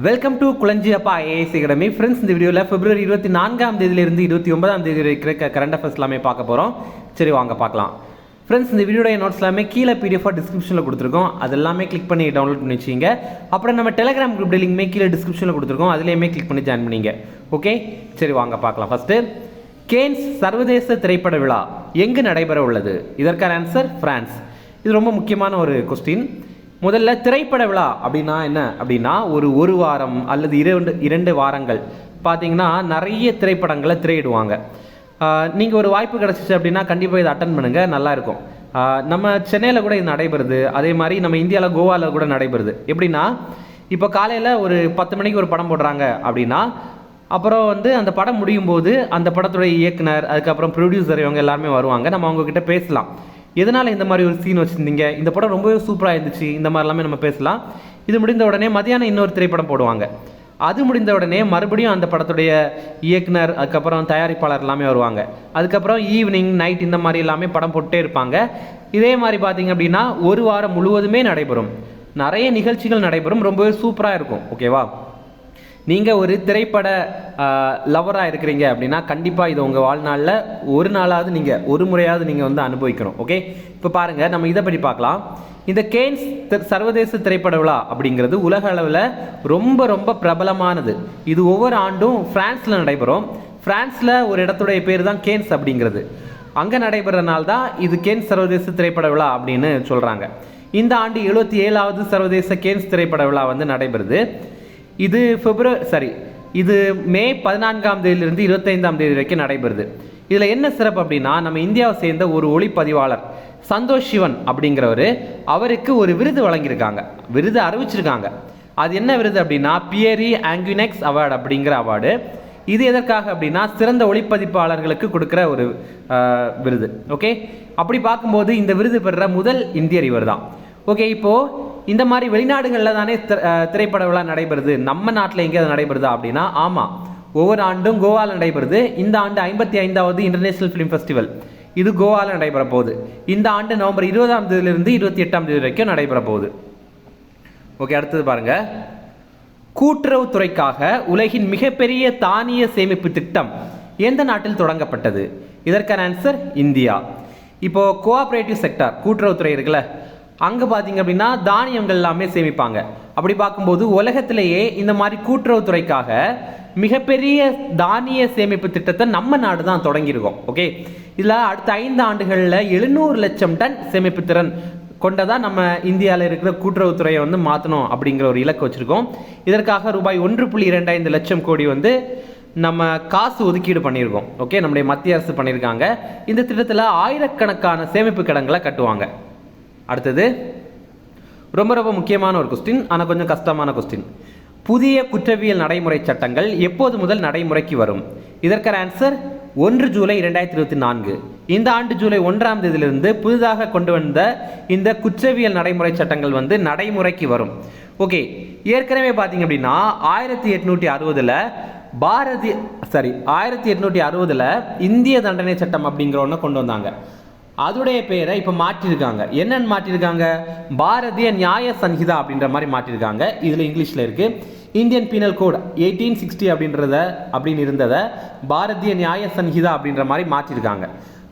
Welcome to Kulanjiappa IAS academy. Friends, இந்த வீடியோவில் பிப்ரவரி 24ஆம் தேதியிலிருந்து 29ஆம் தேதி இருக்கிற கரண்ட் அஃபேர்ஸ் எல்லாமே பார்க்க போகிறோம். சரி, வாங்க பார்க்கலாம். ஃப்ரெண்ட்ஸ், இந்த வீடியோடைய நோட்ஸ் எல்லாமே கீழே பிடிஎஃபாக டிஸ்கிரிப்ஷனில் கொடுத்துருக்கோம். அது எல்லாமே கிளிக் பண்ணி டவுன்லோட் பண்ணி வச்சிங்க. அப்புறம் நம்ம டெலிகிராம் குரூப் லிங்க்மே கீழே டிஸ்கிரிப்ஷனில் கொடுத்துருக்கோம். அதுலேயுமே கிளிக் பண்ணி ஜாயின் பண்ணிங்க. ஓகே, சரி வாங்க பார்க்கலாம். ஃபஸ்ட்டு, கேன்ஸ் சர்வதேச திரைப்பட விழா எங்கு நடைபெற உள்ளது? இதற்கான ஆன்சர் பிரான்ஸ். இது ரொம்ப முக்கியமான ஒரு கொஸ்டின். முதல்ல, திரைப்பட விழா அப்படின்னா என்ன அப்படின்னா ஒரு வாரம் அல்லது இரண்டு வாரங்கள் பார்த்தீங்கன்னா நிறைய திரைப்படங்களை திரையிடுவாங்க. நீங்கள் ஒரு வாய்ப்பு கிடச்சிச்சு அப்படின்னா கண்டிப்பாக இதை அட்டன் பண்ணுங்கள், நல்லாயிருக்கும். நம்ம சென்னையில் கூட இது நடைபெறுது. அதே மாதிரி நம்ம இந்தியாவில் கோவாவில் கூட நடைபெறுது. எப்படின்னா, இப்போ காலையில் ஒரு 10 மணிக்கு ஒரு படம் போடுறாங்க அப்படின்னா, அப்புறம் அந்த படம் முடியும் போது அந்த படத்துடைய இயக்குனர், அதுக்கப்புறம் ப்ரொடியூசர், இவங்க எல்லாருமே வருவாங்க. நம்ம அவங்கக்கிட்ட பேசலாம், எதனால் இந்த மாதிரி ஒரு சீன் வச்சுருந்தீங்க, இந்த படம் ரொம்பவே சூப்பராக இருந்துச்சு, இந்த மாதிரி எல்லாமே நம்ம பேசலாம். இது முடிந்த உடனே மதியானம் இன்னொரு திரைப்படம் போடுவாங்க. அது முடிந்த உடனே மறுபடியும் அந்த படத்துடைய இயக்குனர், அதுக்கப்புறம் தயாரிப்பாளர் எல்லாமே வருவாங்க. அதுக்கப்புறம் ஈவினிங், நைட் இந்த மாதிரி எல்லாமே படம் போட்டே இருப்பாங்க. இதே மாதிரி பார்த்தீங்க அப்படின்னா ஒரு வாரம் முழுவதுமே நடைபெறும். நிறைய நிகழ்ச்சிகள் நடைபெறும். ரொம்பவே சூப்பராக இருக்கும். ஓகேவா? நீங்கள் ஒரு திரைப்பட லவராக இருக்கிறீங்க அப்படின்னா கண்டிப்பாக இது உங்கள் வாழ்நாளில் ஒரு நாளாவது நீங்கள் ஒரு முறையாவது நீங்கள் அனுபவிக்கணும். ஓகே, இப்போ பாருங்கள், நம்ம இதை பற்றி பார்க்கலாம். இந்த கேன்ஸ் சர்வதேச திரைப்பட விழா அப்படிங்கிறது உலக அளவில் ரொம்ப ரொம்ப பிரபலமானது. இது ஒவ்வொரு ஆண்டும் பிரான்ஸில் நடைபெறும். பிரான்ஸில் ஒரு இடத்துடைய பேர் தான் கேன்ஸ் அப்படிங்கிறது. அங்கே நடைபெறனால தான் இது கேன்ஸ் சர்வதேச திரைப்பட விழா அப்படின்னு சொல்கிறாங்க. இந்த ஆண்டு 77வது சர்வதேச கேன்ஸ் திரைப்பட விழா நடைபெறுது. இது மே 14ஆம் தேதியிலிருந்து 25ஆம் தேதி வரைக்கும் நடைபெறுது. இதில் என்ன சிறப்பு அப்படின்னா, நம்ம இந்தியாவை சேர்ந்த ஒரு ஒளிப்பதிவாளர் சந்தோஷ் சிவன் அப்படிங்கிறவர், அவருக்கு ஒரு விருது வழங்கியிருக்காங்க, விருது அறிவிச்சிருக்காங்க. அது என்ன விருது அப்படின்னா பியரி ஆங்குனெக்ஸ் அவார்டு அப்படிங்கிற அவார்டு. இது எதற்காக அப்படின்னா சிறந்த ஒளிப்பதிப்பாளர்களுக்கு கொடுக்குற ஒரு விருது. ஓகே, அப்படி பார்க்கும்போது இந்த விருது பெறுற முதல் இந்தியர் இவர் தான். ஓகே, இப்போது இந்த மாதிரி வெளிநாடுகளில் தானே திரைப்பட விழா நடைபெறுது, நம்ம நாட்டில் எங்கேயாவது நடைபெறுதா அப்படின்னா ஆமாம், ஒவ்வொரு ஆண்டும் கோவாவில் நடைபெறுது. இந்த ஆண்டு 55வது இன்டர்நேஷனல் ஃபிலிம் ஃபெஸ்டிவல் இது கோவாவில் நடைபெற போகுது. இந்த ஆண்டு நவம்பர் 20ஆம் தேதியிலிருந்து 28ஆம் தேதி வரைக்கும் நடைபெற போகுது. ஓகே, அடுத்தது பாருங்க. கூட்டுறவுத்துறைக்காக உலகின் மிகப்பெரிய தானிய சேமிப்பு திட்டம் எந்த நாட்டில் தொடங்கப்பட்டது? இதற்கான ஆன்சர் இந்தியா. இப்போ கோஆபரேட்டிவ் செக்டார், கூட்டுறவுத்துறை இருக்குல்ல, அங்கே பார்த்தீங்க அப்படின்னா தானியங்கள் எல்லாமே சேமிப்பாங்க. அப்படி பார்க்கும்போது உலகத்திலேயே இந்த மாதிரி கூட்டுறவுத்துறைக்காக மிகப்பெரிய தானிய சேமிப்பு திட்டத்தை நம்ம நாடு தான் தொடங்கியிருக்கோம். ஓகே, இதில் அடுத்த 5 ஆண்டுகளில் 700 லட்சம் டன் சேமிப்பு திறன் கொண்டதாக நம்ம இந்தியாவில் இருக்கிற கூட்டுறவுத்துறையை மாற்றணும் அப்படிங்கிற ஒரு இலக்கு வச்சுருக்கோம். இதற்காக ரூபாய் 1.25 லட்சம் கோடி நம்ம காசு ஒதுக்கீடு பண்ணியிருக்கோம். ஓகே, நம்முடைய மத்திய அரசு பண்ணியிருக்காங்க. இந்த திட்டத்தில் ஆயிரக்கணக்கான சேமிப்பு கிடங்களை கட்டுவாங்க. அடுத்தது ரொம்ப ரொம்ப முக்கியமான ஒரு கொஸ்டின், ஆனால் கொஞ்சம் கஷ்டமான கொஸ்டின். புதிய குற்றவியல் நடைமுறை சட்டங்கள் எப்போது முதல் நடைமுறைக்கு வரும்? இதற்கான ஆன்சர் 1 ஜூலை 2024. இந்த ஆண்டு ஜூலை 1ஆம் தேதியிலிருந்து புதிதாக கொண்டு வந்த இந்த குற்றவியல் நடைமுறை சட்டங்கள் நடைமுறைக்கு வரும். ஓகே, ஏற்கனவே பார்த்தீங்க அப்படின்னா 1860 இந்திய தண்டனை சட்டம் அப்படிங்கிற ஒன்று கொண்டு வந்தாங்க. அதோடைய பேரை இப்போ மாற்றிருக்காங்க. என்னன்னு மாற்றிருக்காங்க? பாரதிய நியாய சன்ஹிதா அப்படின்ற மாதிரி மாற்றிருக்காங்க. இதில் இங்கிலீஷில் இருக்கு. இந்தியன் பீனல் கோட் 1860 அப்படின்னு இருந்ததை பாரதிய நியாய சன்ஹிதா அப்படின்ற மாதிரி மாற்றிருக்காங்க.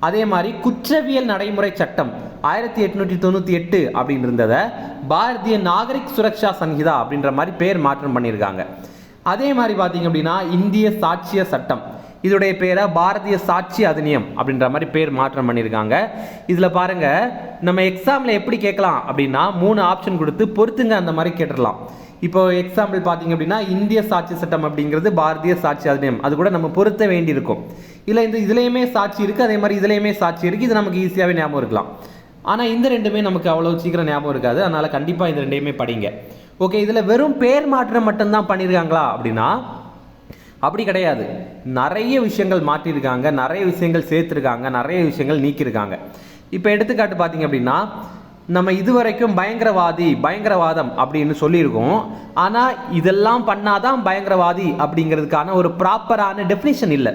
அதே மாதிரி குற்றவியல் நடைமுறை சட்டம் 1898 அப்படின்னு இருந்ததை பாரதிய நாகரிக் சுரக்ஷா சன்ஹிதா அப்படின்ற மாதிரி பேர் மாற்றம் பண்ணியிருக்காங்க. அதே மாதிரி பார்த்தீங்க அப்படின்னா இந்திய சாட்சிய சட்டம், இதோடைய பேரை பாரதிய சாட்சி அதிநியம் அப்படின்ற மாதிரி பேர் மாற்றம் பண்ணியிருக்காங்க. இதில் பாருங்க, நம்ம எக்ஸாமில் எப்படி கேட்கலாம் அப்படின்னா 3 ஆப்ஷன் கொடுத்து பொறுத்துங்க அந்த மாதிரி கேட்டுடலாம். இப்போ எக்ஸாம்பிள் பார்த்தீங்க அப்படின்னா இந்திய சாட்சி சட்டம் அப்படிங்கிறது பாரதிய சாட்சி அதிநியம், அது கூட நம்ம பொருத்த வேண்டியிருக்கும். இல்லை இதுலேயுமே சாட்சி இருக்குது, அதே மாதிரி இதுலேயுமே சாட்சி இருக்குது. இது நமக்கு ஈஸியாகவே ஞாபகம் இருக்கலாம். ஆனால் இந்த ரெண்டுமே நமக்கு அவ்வளோ சீக்கிரம் ஞாபகம் இருக்காது. அதனால் கண்டிப்பாக இந்த ரெண்டையுமே படிங்க. ஓகே, இதில் வெறும் பேர் மாற்றம் மட்டும்தான் பண்ணியிருக்காங்களா அப்படின்னா அப்படி கிடையாது. நிறைய விஷயங்கள் மாற்றிருக்காங்க, நிறைய விஷயங்கள் சேர்த்துருக்காங்க, நிறைய விஷயங்கள் நீக்கியிருக்காங்க. இப்போ எடுத்துக்காட்டு பார்த்தீங்க அப்படின்னா நம்ம இதுவரைக்கும் பயங்கரவாதம் அப்படின்னு சொல்லியிருக்கோம். ஆனால் இதெல்லாம் பண்ணாதான் பயங்கரவாதி அப்படிங்கிறதுக்கான ஒரு ப்ராப்பரான டெஃபினிஷன் இல்லை.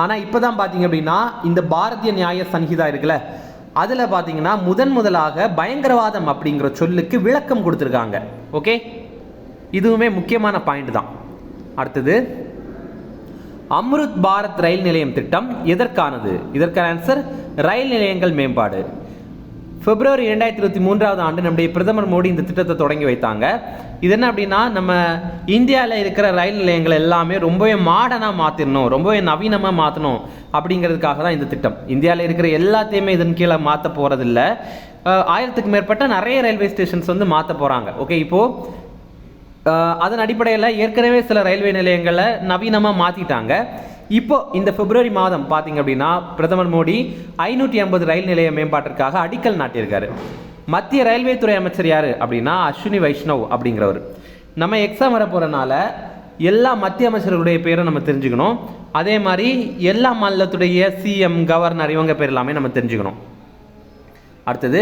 ஆனால் இப்போ தான் பார்த்தீங்க அப்படின்னா இந்த பாரதிய நியாய சன்ஹிதா இருக்குல்ல, அதில் பார்த்தீங்கன்னா முதலாக பயங்கரவாதம் அப்படிங்கிற சொல்லுக்கு விளக்கம் கொடுத்துருக்காங்க. ஓகே, இதுவுமே முக்கியமான பாயிண்ட் தான். அடுத்தது, அம்ருத் பாரத் ரயில் நிலையம் திட்டம் எதற்கானது? இதற்கான ஆன்சர் ரயில் நிலையங்கள் மேம்பாடு. பிப்ரவரி 2023 ஆண்டு நம்முடைய பிரதமர் மோடி இந்த திட்டத்தை தொடங்கி வைத்தாங்க. இது என்ன அப்படின்னா, நம்ம இந்தியாவில் இருக்கிற ரயில் நிலையங்கள் எல்லாமே ரொம்பவே மாடர்னாக மாற்றிடணும், ரொம்பவே நவீனமாக மாற்றணும் அப்படிங்கிறதுக்காக தான் இந்த திட்டம். இந்தியாவில் இருக்கிற எல்லாத்தையுமே இதன் கீழே மாற்ற போகிறதில்ல. 1000க்கும் மேற்பட்ட நிறைய ரயில்வே ஸ்டேஷன்ஸ் வந்து மாற்ற போகிறாங்க. ஓகே, இப்போது அதன் அடிப்படையில் ஏற்கனவே சில ரயில்வே நிலையங்களை நவீனமாக மாற்றிட்டாங்க. இப்போ இந்த பிப்ரவரி மாதம் பார்த்தீங்க அப்படின்னா பிரதமர் மோடி 550 ரயில் நிலைய மேம்பாட்டிற்காக அடிக்கல் நாட்டியிருக்காரு. மத்திய ரயில்வே துறை அமைச்சர் யார் அப்படின்னா அஸ்வினி வைஷ்ணவ் அப்படிங்கிறவர். நம்ம எக்ஸாம் வர போகிறனால எல்லா மத்திய அமைச்சர்களுடைய பேரை நம்ம தெரிஞ்சுக்கணும். அதே மாதிரி எல்லா மாநிலத்துடைய சிஎம், கவர்னர் இவங்க பேர் எல்லாமே நம்ம தெரிஞ்சுக்கணும். அடுத்தது,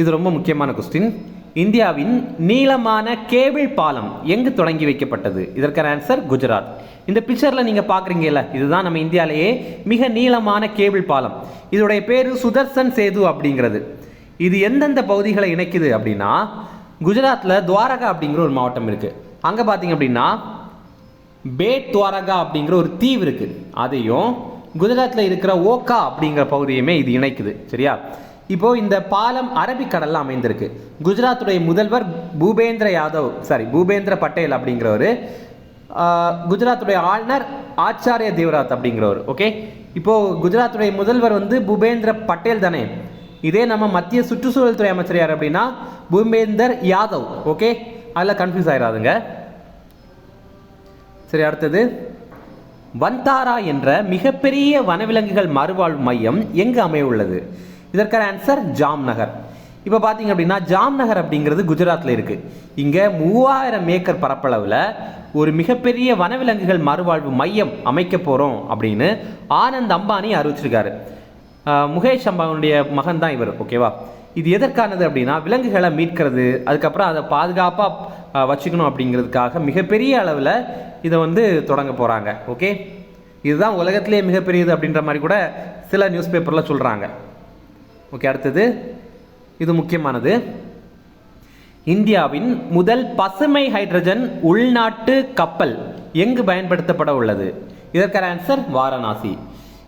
இது ரொம்ப முக்கியமான கொஸ்டின். இந்தியாவின் நீளமான கேபிள் பாலம் எங்கு தொடங்கி வைக்கப்பட்டது? இதற்கான ஆன்சர் குஜராத். இந்த பிக்சரில் நீங்கள் பார்க்குறீங்கல்ல, இதுதான் நம்ம இந்தியாவிலேயே மிக நீளமான கேபிள் பாலம். இதோடைய பேர் சுதர்சன் சேது அப்படிங்கிறது. இது எந்தெந்த பகுதிகளை இணைக்குது அப்படின்னா, குஜராத்தில் துவாரகா அப்படிங்கிற ஒரு மாவட்டம் இருக்குது. அங்கே பார்த்தீங்க அப்படின்னா பேட் துவாரகா அப்படிங்கிற ஒரு தீவு இருக்குது. அதையும் குஜராத்தில் இருக்கிற ஓகா அப்படிங்கிற பகுதியுமே இது இணைக்குது. சரியா? இப்போ இந்த பாலம் அரபிக்கடலில் அமைந்திருக்கு. குஜராத்துடைய முதல்வர் பூபேந்திர பட்டேல் அப்படிங்கிறவர், குஜராத்துடைய ஆளுநர் ஆச்சாரிய தேவ்ராத் அப்படிங்கிறவர். ஓகே, இப்போ குஜராத்துடைய முதல்வர் வந்து பூபேந்திர பட்டேல் தானே. இதே நம்ம மத்திய சுற்றுச்சூழல் துறை அமைச்சர் யார் அப்படின்னா பூபேந்தர் யாதவ். ஓகே, அதில் கன்ஃபியூஸ் ஆயிடாதுங்க. சரி, அடுத்தது, வந்தாரா என்ற மிகப்பெரிய வனவிலங்குகள் மறுவாழ்வு மையம் எங்கு அமைய உள்ளது? இதற்கான ஆன்சர் ஜாம்நகர். இப்போ பார்த்தீங்க அப்படின்னா ஜாம்நகர் அப்படிங்கிறது குஜராத்தில் இருக்குது. இங்கே 3000 ஏக்கர் பரப்பளவில் ஒரு மிகப்பெரிய வனவிலங்குகள் மறுவாழ்வு மையம் அமைக்க போகிறோம் அப்படின்னு ஆனந்த் அம்பானி அறிவிச்சிருக்காரு. முகேஷ் அம்பானியுடைய மகன் தான் இவர். ஓகேவா? இது எதற்கானது அப்படின்னா விலங்குகளை மீட்கிறது, அதுக்கப்புறம் அதை பாதுகாப்பாக வச்சுக்கணும் அப்படிங்கிறதுக்காக மிகப்பெரிய அளவில் இதை வந்து தொடங்க போகிறாங்க. ஓகே, இதுதான் உலகத்திலே மிகப்பெரியது அப்படின்ற மாதிரி கூட சில நியூஸ் பேப்பரில் சொல்கிறாங்க. ஓகே, அடுத்தது, இது முக்கியமானது. இந்தியாவின் முதல் பசுமை ஹைட்ரஜன் உள்நாட்டு கப்பல் எங்கு பயன்படுத்தப்பட உள்ளது? இதற்கான ஆன்சர் வாரணாசி.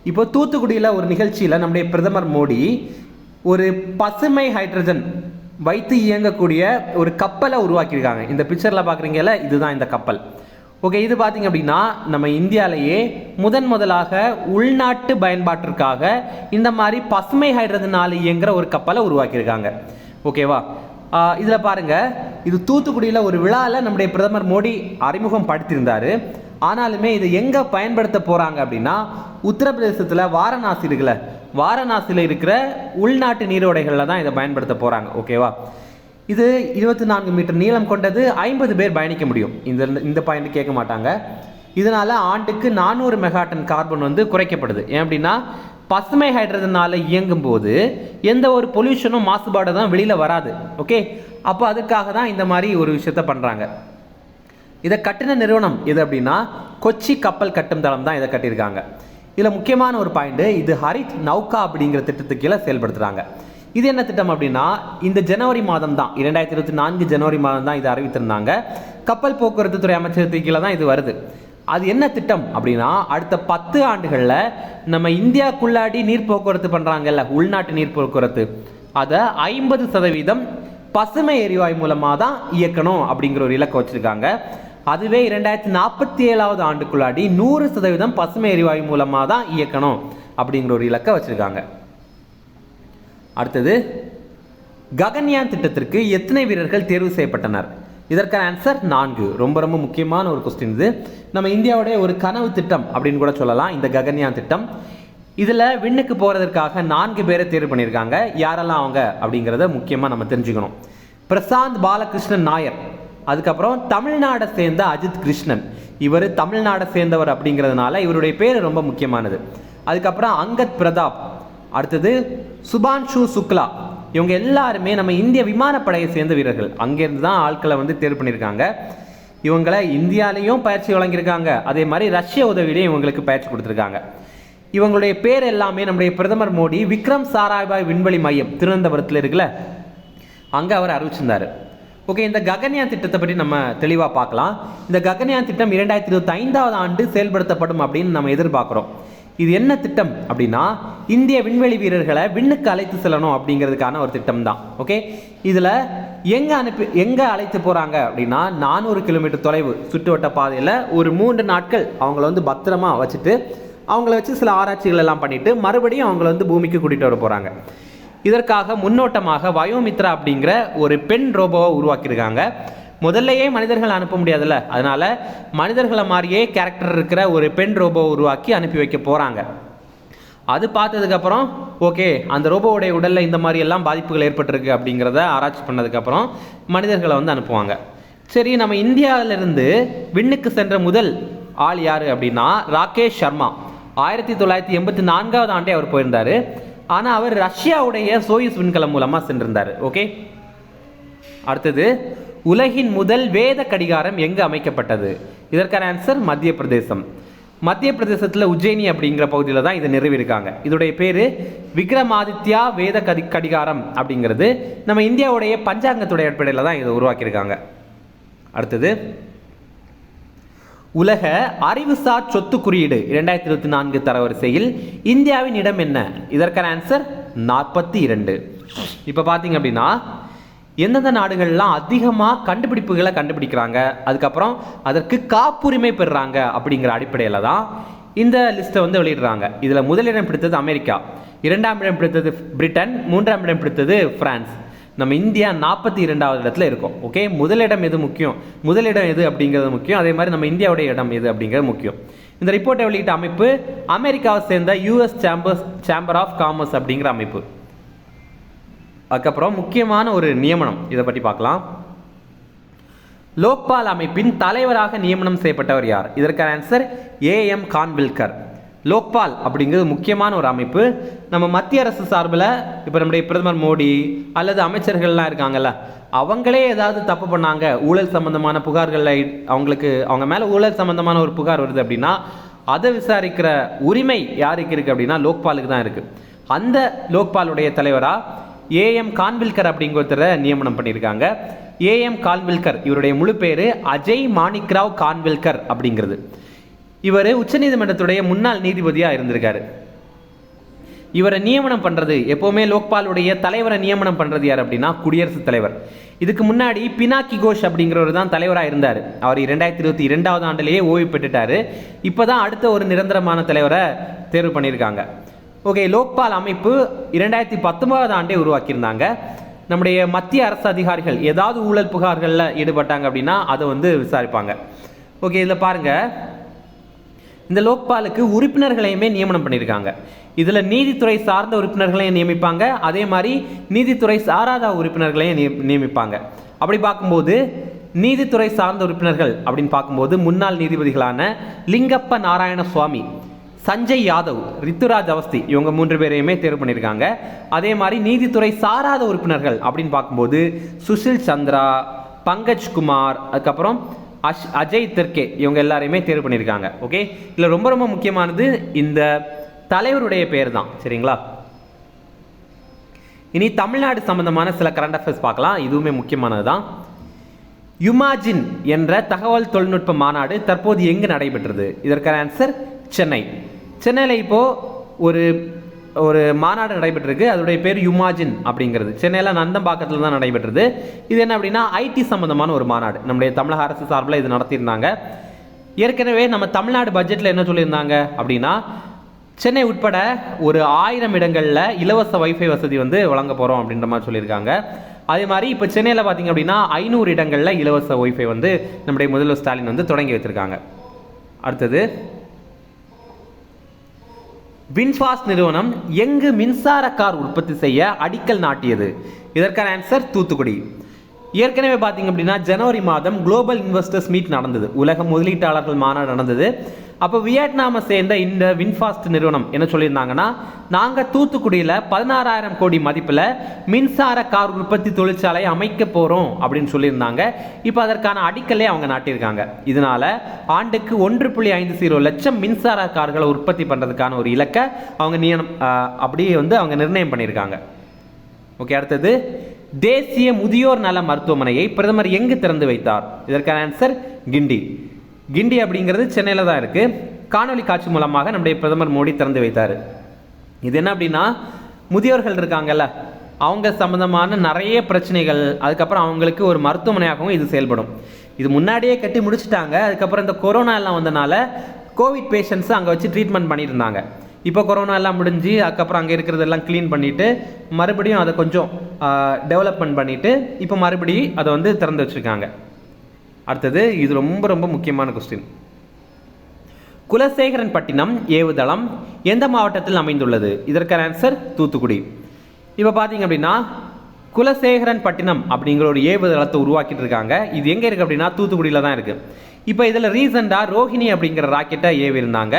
இப்போ தூத்துக்குடியில் ஒரு நிகழ்ச்சியில் நம்முடைய பிரதமர் மோடி ஒரு பசுமை ஹைட்ரஜன் வைத்து இயங்கக்கூடிய ஒரு கப்பலை உருவாக்கியிருக்காங்க. இந்த பிக்சரில் பார்க்குறீங்கல்ல, இதுதான் இந்த கப்பல். ஓகே, இது பார்த்தீங்க அப்படின்னா நம்ம இந்தியாவிலேயே முதலாக உள்நாட்டு பயன்பாட்டிற்காக இந்த மாதிரி பசுமை ஹைட்ரஜனால் இயங்குகிற ஒரு கப்பலை உருவாக்கியிருக்காங்க. ஓகேவா? இதில் பாருங்கள், இது தூத்துக்குடியில் ஒரு விழாவில் நம்முடைய பிரதமர் மோடி அறிமுகம் படுத்தியிருந்தார். ஆனாலுமே இதை எங்கே பயன்படுத்த போகிறாங்க அப்படின்னா உத்தரப்பிரதேசத்தில் வாரணாசி இருக்குல்ல, வாரணாசியில் இருக்கிற உள்நாட்டு நீரோடைகளில் தான் இதை பயன்படுத்த போகிறாங்க. ஓகேவா? இது 24 மீட்டர் நீளம் கொண்டது, 50 பேர் பயணிக்க முடியும். இந்த பாயிண்ட் கேட்க மாட்டாங்க. இதனால் ஆண்டுக்கு 400 மெகாட்டன் கார்பன் வந்து குறைக்கப்படுது. ஏன் அப்படின்னா பசுமை ஹைட்ரஜனால் இயங்கும் போது எந்த ஒரு பொல்யூஷனும் மாசுபாடு தான் வெளியில் வராது. ஓகே, அப்போ அதுக்காக தான் இந்த மாதிரி ஒரு விஷயத்த பண்ணுறாங்க. இதை கட்டின நிறுவனம் எது அப்படின்னா கொச்சி கப்பல் கட்டும் தளம் தான் இதை கட்டியிருக்காங்க. இதில் முக்கியமான ஒரு பாயிண்ட், இது ஹரித் நௌகா அப்படிங்கிற திட்டத்துக்கு கீழே செயல்படுத்துகிறாங்க. இது என்ன திட்டம் அப்படின்னா இந்த ஜனவரி மாதம் தான் 2024 ஜனவரி மாதம் தான் இதை அறிவித்திருந்தாங்க. கப்பல் போக்குவரத்து துறை அமைச்சகத்துக்கு கீழே தான் இது வருது. அது என்ன திட்டம் அப்படின்னா அடுத்த 10 ஆண்டுகளில் நம்ம இந்தியாவுக்குள்ளாடி நீர் போக்குவரத்து பண்ணுறாங்கல்ல, உள்நாட்டு நீர் போக்குவரத்து, அதை 50% பசுமை எரிவாயு மூலமாக தான் இயக்கணும் அப்படிங்கிற ஒரு இலக்கை வச்சுருக்காங்க. அதுவே 2047 ஆண்டுக்குள்ளாடி 100% பசுமை எரிவாயு மூலமாக தான் இயக்கணும் அப்படிங்கிற ஒரு இலக்கை வச்சுருக்காங்க. அடுத்தது, ககன்யான் திட்டத்திற்கு எத்தனை வீரர்கள் தேர்வு செய்யப்பட்டனர்? இதற்கான ஆன்சர் 4. ரொம்ப ரொம்ப முக்கியமான ஒரு கொஸ்டின் இது. நம்ம இந்தியாவுடைய ஒரு கனவு திட்டம் அப்படின்னு கூட சொல்லலாம் இந்த ககன்யான் திட்டம். இதில் விண்ணுக்கு போகிறதுக்காக 4 பேரை தேர்வு பண்ணியிருக்காங்க. யாரெல்லாம் அவங்க அப்படிங்கிறத முக்கியமாக நம்ம தெரிஞ்சுக்கணும். பிரசாந்த் பாலகிருஷ்ணன் நாயர், அதுக்கப்புறம் தமிழ்நாடை சேர்ந்த அஜித் கிருஷ்ணன், இவர் தமிழ்நாடை சேர்ந்தவர் அப்படிங்கிறதுனால இவருடைய பேர் ரொம்ப முக்கியமானது. அதுக்கப்புறம் அங்கத் பிரதாப், அடுத்தது சுபான்ஷு சுக்லா, இவங்க எல்லாருமே நம்ம இந்திய விமானப்படையை சேர்ந்த வீரர்கள். அங்கேருந்து தான் ஆட்களை வந்து தேர்வு பண்ணியிருக்காங்க. இவங்களை இந்தியாலேயும் பயிற்சி வழங்கியிருக்காங்க, அதே மாதிரி ரஷ்ய உதவியிலையும் இவங்களுக்கு பயிற்சி கொடுத்துருக்காங்க. இவங்களுடைய பேர் எல்லாமே நம்முடைய பிரதமர் மோடி விக்ரம் சாராபாய் விண்வெளி மையம் திருவனந்தபுரத்தில் இருக்குல்ல, அங்கே அவர் அறிவிச்சிருந்தார். ஓகே, இந்த ககன்யான் திட்டத்தை பற்றி நம்ம தெளிவாக பார்க்கலாம். இந்த ககன்யான் திட்டம் 2025 ஆண்டு செயல்படுத்தப்படும் அப்படின்னு நம்ம எதிர்பார்க்குறோம். இது என்ன திட்டம் அப்படின்னா, இந்திய விண்வெளி வீரர்களை விண்ணுக்கு அழைத்து செல்லணும் அப்படிங்கிறதுக்கான ஒரு திட்டம் தான். ஓகே, இதில் எங்கே அழைத்து போகிறாங்க அப்படின்னா 400 கிலோமீட்டர் தொலைவு சுற்றுவட்ட பாதையில் ஒரு 3 நாட்கள் அவங்கள பத்திரமா வச்சுட்டு அவங்கள வச்சு சில ஆராய்ச்சிகள் எல்லாம் பண்ணிட்டு மறுபடியும் அவங்கள பூமிக்கு கூட்டிகிட்டு வர போகிறாங்க. இதற்காக முன்னோட்டமாக வயோமித்ரா அப்படிங்கிற ஒரு பெண் ரோபோவை உருவாக்கியிருக்காங்க. முதல்லையே மனிதர்கள் அனுப்ப முடியாதுல்ல, அதனால மனிதர்களை மாதிரியே கேரக்டர் இருக்கிற ஒரு பெண் ரோபோவை உருவாக்கி அனுப்பி வைக்க போகிறாங்க. அது பார்த்ததுக்கப்புறம் ஓகே, அந்த ரோபோவுடைய உடலில் இந்த மாதிரி எல்லாம் பாதிப்புகள் ஏற்பட்டிருக்கு அப்படிங்கிறத ஆராய்ச்சி பண்ணதுக்கப்புறம் மனிதர்களை அனுப்புவாங்க. சரி, நம்ம இந்தியாவிலிருந்து விண்ணுக்கு சென்ற முதல் ஆள் யார் அப்படின்னா ராகேஷ் சர்மா. 1984 ஆண்டே அவர் போயிருந்தார். ஆனால் அவர் ரஷ்யாவுடைய சோயூஸ் விண்கலம் மூலமாக சென்றிருந்தார். ஓகே, அடுத்தது உலகின் முதல் வேத கடிகாரம் எங்கு அமைக்கப்பட்டது? இதற்கான ஆன்சர் மத்திய பிரதேசம். மத்திய பிரதேசத்தில் உஜ்ஜயினி அப்படிங்கிற பகுதியில் தான் இதை நிறுவியிருக்காங்க. இதோடைய பேர் விக்ரமாதித்யா வேத கடிகாரம் அப்படிங்கிறது நம்ம இந்தியாவுடைய பஞ்சாங்கத்துடைய அடிப்படையில் தான் இதை உருவாக்கியிருக்காங்க. அடுத்தது உலக அறிவுசார் சொத்து குறியீடு 2024 தரவரிசையில் இந்தியாவின் இடம் என்ன? இதற்கான ஆன்சர் 42. இப்போ பார்த்தீங்க அப்படின்னா எந்தெந்த நாடுகள்லாம் அதிகமாக கண்டுபிடிப்புகளை கண்டுபிடிக்கிறாங்க, அதுக்கப்புறம் அதற்கு காப்புரிமை பெறுறாங்க அப்படிங்கிற அடிப்படையில் தான் இந்த லிஸ்ட்டை வெளியிடுறாங்க. இதில் முதலிடம் பிடித்தது அமெரிக்கா, 2ஆம் இடம் பிடித்தது பிரிட்டன், 3ஆம் இடம் பிடித்தது பிரான்ஸ். நம்ம இந்தியா 42வது இடத்துல இருக்கோம். ஓகே, முதலிடம் எது முக்கியம், முதலிடம் எது அப்படிங்கிறது முக்கியம். அதே மாதிரி நம்ம இந்தியாவுடைய இடம் எது அப்படிங்கிறது முக்கியம். இந்த ரிப்போர்ட்டை வெளியிட்ட அமைப்பு அமெரிக்காவை சேர்ந்த யூஎஸ் சேம்பர் ஆஃப் காமர்ஸ் அப்படிங்கிற அமைப்பு. அதுக்கப்புறம் முக்கியமான ஒரு நியமனம், இதை பற்றி பார்க்கலாம். லோக்பால் அமைப்பின் தலைவராக நியமனம் செய்யப்பட்டவர் யார்? இதற்கான ஆன்சர் ஏஎம் கான்வில்கர். லோக்பால் அப்படிங்கிறது முக்கியமான ஒரு அமைப்பு. நம்ம மத்திய அரசு சார்பில் இப்போ நம்முடைய பிரதமர் மோடி அல்லது அமைச்சர்கள்லாம் இருக்காங்கல்ல, அவங்களே ஏதாவது தப்பு பண்ணாங்க, ஊழல் சம்பந்தமான புகார்களில் அவங்க மேலே ஊழல் சம்பந்தமான ஒரு புகார் வருது அப்படின்னா அதை விசாரிக்கிற உரிமை யாருக்கு இருக்குது அப்படின்னா லோக்பாலுக்கு தான் இருக்குது. அந்த லோக்பாலுடைய தலைவராக ஏஎம் கான்வில்கர் அப்படிங்கிறத நியமனம் பண்ணியிருக்காங்க. ஏஎம் கான்வில்கர் இவருடைய முழு பேர் அஜய் மாணிக்ராவ் கான்வில்கர் அப்படிங்கிறது. இவர் உச்சநீதிமன்றத்துடைய முன்னாள் நீதிபதியாக இருந்திருக்காரு. இவரை நியமனம் பண்ணுறது எப்போவுமே லோக்பாலுடைய தலைவரை நியமனம் பண்ணுறது யார் அப்படின்னா குடியரசுத் தலைவர். இதுக்கு முன்னாடி பினாக்கி கோஷ் அப்படிங்கிறவர் தான் தலைவராக இருந்தார். அவர் 2022 ஆண்டிலேயே ஓய்வு பெற்றுட்டார். இப்போ தான் அடுத்த ஒரு நிரந்தரமான தலைவரை தேர்வு பண்ணியிருக்காங்க. ஓகே, லோக்பால் அமைப்பு 2019 ஆண்டே உருவாக்கியிருந்தாங்க. நம்முடைய மத்திய அரசு அதிகாரிகள் ஏதாவது ஊழல் புகார்களில் ஈடுபட்டாங்க அப்படின்னா அதை விசாரிப்பாங்க. ஓகே, இதில் பாருங்கள், இந்த லோக்பாலுக்கு உறுப்பினர்களையுமே நியமனம் பண்ணியிருக்காங்க. இதில் நீதித்துறை சார்ந்த உறுப்பினர்களையும் நியமிப்பாங்க, அதே மாதிரி நீதித்துறை சாராத உறுப்பினர்களையும் நியமிப்பாங்க. அப்படி பார்க்கும்போது நீதித்துறை சார்ந்த உறுப்பினர்கள் அப்படின்னு பார்க்கும்போது முன்னாள் நீதிபதிகளான லிங்கப்ப நாராயண சுவாமி, சஞ்சய் யாதவ், ரித்துராஜ் அவஸ்தி இவங்க 3 பேரையுமே தேர்வு பண்ணியிருக்காங்க. அதே மாதிரி நீதித்துறை சாராத உறுப்பினர்கள் அப்படின்னு பார்க்கும்போது சுஷில் சந்திரா, பங்கஜ் குமார், அதுக்கப்புறம் அஜய் திர்கே இவங்க எல்லாரையுமே தேர்வு பண்ணியிருக்காங்க. ஓகே, இதில் ரொம்ப ரொம்ப முக்கியமானது இந்த தலைவருடைய பேர் தான். சரிங்களா, இனி தமிழ்நாடு சம்பந்தமான சில கரண்ட் அஃபேர்ஸ் பார்க்கலாம். இதுவுமே முக்கியமானது தான். யுமாஜின் என்ற தகவல் தொழில்நுட்ப மாநாடு தற்போது எங்கு நடைபெற்றது? இதற்கான ஆன்சர் சென்னை. சென்னையில் இப்போது ஒரு மாநாடு நடைபெற்றிருக்கு. அதோடைய பேர் யுமாஜின் அப்படிங்கிறது. சென்னையில் நந்தம்பாக்கத்தில் தான் நடைபெற்றது. இது என்ன அப்படின்னா ஐடி சம்பந்தமான ஒரு மாநாடு. நம்முடைய தமிழக அரசு சார்பில் இது நடத்தியிருந்தாங்க. ஏற்கனவே நம்ம தமிழ்நாடு பட்ஜெட்டில் என்ன சொல்லியிருந்தாங்க அப்படின்னா சென்னை உட்பட ஒரு 1000 இடங்களில் இலவச வைஃபை வசதி வழங்க போகிறோம் அப்படின்ற மாதிரி சொல்லியிருக்காங்க. அதே மாதிரி இப்போ சென்னையில் பார்த்தீங்க அப்படின்னா 500 இடங்களில் இலவச வைஃபை நம்முடைய முதல்வர் ஸ்டாலின் தொடங்கி வச்சிருக்காங்க. அடுத்தது வின்ஃபாஸ்ட் நிறுவனம் எங்கு மின்சார கார் உற்பத்தி செய்ய அடிக்கல் நாட்டியது? இதற்கான ஆன்சர் தூத்துக்குடி. ஏற்கனவே பார்த்தீங்க அப்படின்னா ஜனவரி மாதம் குளோபல் இன்வெஸ்டர்ஸ் மீட் நடந்தது, உலக முதலீட்டாளர்கள் மாநாடு நடந்தது. அப்போ வியட்நாமை சேர்ந்த இந்த வின்ஃபாஸ்ட் நிறுவனம் என்ன சொல்லியிருந்தாங்கன்னா, நாங்கள் தூத்துக்குடியில் 16,000 கோடி மதிப்பில் மின்சார கார் உற்பத்தி தொழிற்சாலை அமைக்க போகிறோம் அப்படின்னு சொல்லியிருந்தாங்க. இப்போ அதற்கான அடிக்கல்லே அவங்க நாட்டியிருக்காங்க. இதனால ஆண்டுக்கு 1.50 லட்சம் மின்சார கார்களை உற்பத்தி பண்ணுறதுக்கான ஒரு இலக்கை அவங்க அப்படியே அவங்க நிர்ணயம் பண்ணியிருக்காங்க. ஓகே, அடுத்தது தேசிய முதியோர் நல மருத்துவமனையை பிரதமர் எங்கு திறந்து வைத்தார்? இதற்கான ஆன்சர் கிண்டி. கிண்டி அப்படிங்கிறது சென்னையில் தான் இருக்கு. காணொலி காட்சி மூலமாக நம்முடைய பிரதமர் மோடி திறந்து வைத்தார். இது என்ன அப்படின்னா, முதியோர்கள் இருக்காங்கல்ல, அவங்க சம்பந்தமான நிறைய பிரச்சனைகள், அதுக்கப்புறம் அவங்களுக்கு ஒரு மருத்துவமனையாகவும் இது செயல்படும். இது முன்னாடியே கட்டி முடிச்சுட்டாங்க. அதுக்கப்புறம் இந்த கொரோனா எல்லாம் வந்தனால கோவிட் பேஷண்ட்ஸ் அங்கே வச்சு ட்ரீட்மெண்ட் பண்ணியிருந்தாங்க. இப்போ கொரோனா எல்லாம் முடிஞ்சு அதுக்கப்புறம் அங்கே இருக்கிறதெல்லாம் க்ளீன் பண்ணிவிட்டு மறுபடியும் அதை கொஞ்சம் டெவலப்மெண்ட் பண்ணிவிட்டு இப்போ மறுபடியும் அதை வந்து திறந்து வச்சுருக்காங்க. அடுத்தது இது ரொம்ப ரொம்ப முக்கியமான கொஸ்டின். குலசேகரன் பட்டினம் ஏவுதளம் எந்த மாவட்டத்தில் அமைந்துள்ளது? இதற்கான ஆன்சர் தூத்துக்குடி. இப்போ பார்த்தீங்க அப்படின்னா குலசேகரன் பட்டினம் அப்படிங்கிற ஒரு ஏவுதளத்தை உருவாக்கிட்டு இருக்காங்க. இது எங்கே இருக்குது அப்படின்னா தூத்துக்குடியில் தான் இருக்குது. இப்போ இதில் ரீசெண்டாக ரோஹிணி அப்படிங்கிற ராக்கெட்டை ஏவிருந்தாங்க.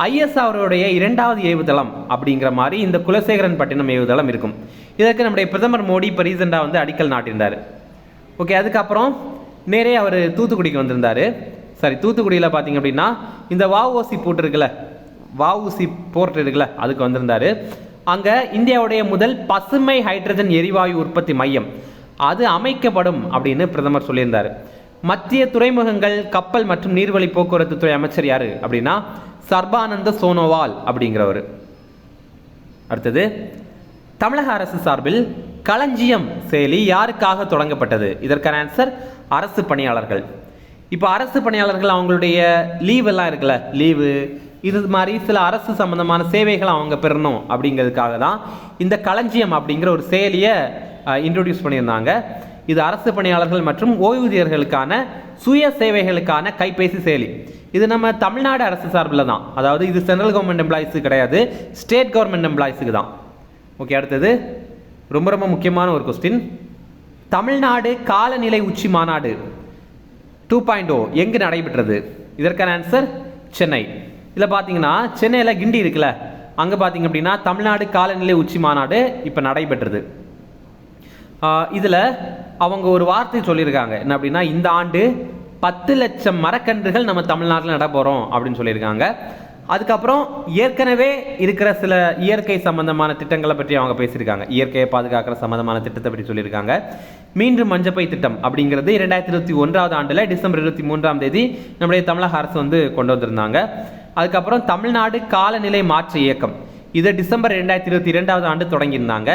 ஐஎஸ் அவருடைய 2வது ஏவுதளம் அப்படிங்கிற மாதிரி இந்த குலசேகரன் பட்டினம் ஏவுதளம் இருக்கும். இதற்கு நம்முடைய பிரதமர் மோடி இப்போ ரீசெண்டாக வந்து அடிக்கல் நாட்டியிருந்தார். ஓகே, அதுக்கப்புறம் நேரே அவர் தூத்துக்குடிக்கு வந்திருந்தார். சரி, தூத்துக்குடியில் பார்த்தீங்க அப்படின்னா இந்த வஉசி போர்ட் இருக்குல்ல, வஉசி போர்ட் இருக்குல்ல, அதுக்கு வந்திருந்தார். அங்கே இந்தியாவுடைய முதல் பசுமை ஹைட்ரஜன் எரிவாயு உற்பத்தி மையம் அது அமைக்கப்படும் அப்படின்னு பிரதமர் சொல்லியிருந்தார். மத்திய துறைமுகங்கள், கப்பல் மற்றும் நீர்வழி போக்குவரத்து துறை அமைச்சர் யாரு அப்படின்னா சர்பானந்த சோனோவால் அப்படிங்கிறவர். அடுத்தது, தமிழக அரசு சார்பில் களஞ்சியம் செயலி யாருக்காக தொடங்கப்பட்டது? இதற்கான ஆன்சர் அரசு பணியாளர்கள். இப்போ அரசு பணியாளர்கள் அவங்களுடைய லீவ் எல்லாம் இருக்குல்ல, லீவு இது மாதிரி சில அரசு சம்பந்தமான சேவைகளை அவங்க பெறணும் அப்படிங்கிறதுக்காக தான் இந்த களஞ்சியம் அப்படிங்கிற ஒரு செயலியை இன்ட்ரோடியூஸ் பண்ணியிருந்தாங்க. இது அரசு பணியாளர்கள் மற்றும் ஓய்வூதியர்களுக்கான சுய சேவைகளுக்கான கைபேசி செயலி. இது நம்ம தமிழ்நாடு அரசு சார்பில் தான், அதாவது இது சென்ட்ரல் கவர்மெண்ட் எம்ப்ளாயிஸுக்கு கிடையாது, ஸ்டேட் கவர்மெண்ட் எம்ப்ளாயிஸுக்கு தான். ஓகே, அடுத்தது ரொம்ப ரொம்ப முக்கியமான ஒரு கொஸ்டின். தமிழ்நாடு காலநிலை உச்சி மாநாடு 2.0 எங்கு நடைபெற்றது? இதற்கான ஆன்சர் சென்னை. இதில் பார்த்தீங்கன்னா சென்னையில் கிண்டி இருக்குல்ல, அங்கே பார்த்தீங்க அப்படின்னா தமிழ்நாடு காலநிலை உச்சி மாநாடு இப்போ நடைபெற்றது. இதில் அவங்க ஒரு வார்த்தை சொல்லியிருக்காங்க, என்ன அப்படின்னா இந்த ஆண்டு 10 லட்சம் மரக்கன்றுகள் நம்ம தமிழ்நாட்டில் நட போகிறோம் அப்படின்னு சொல்லியிருக்காங்க. அதுக்கப்புறம் ஏற்கனவே இருக்கிற சில இயற்கை சம்பந்தமான திட்டங்களை பற்றி அவங்க பேசியிருக்காங்க. இயற்கையை பாதுகாக்கிற சம்பந்தமான திட்டத்தை பற்றி சொல்லியிருக்காங்க. மீண்டும் மஞ்சப்பை திட்டம் அப்படிங்கிறது 2021 ஆண்டில் டிசம்பர் 23ஆம் தேதி நம்முடைய தமிழக அரசு வந்து கொண்டு வந்திருந்தாங்க. அதுக்கப்புறம் தமிழ்நாடு காலநிலை மாற்ற இயக்கம் இதை டிசம்பர் 2022 ஆண்டு தொடங்கியிருந்தாங்க.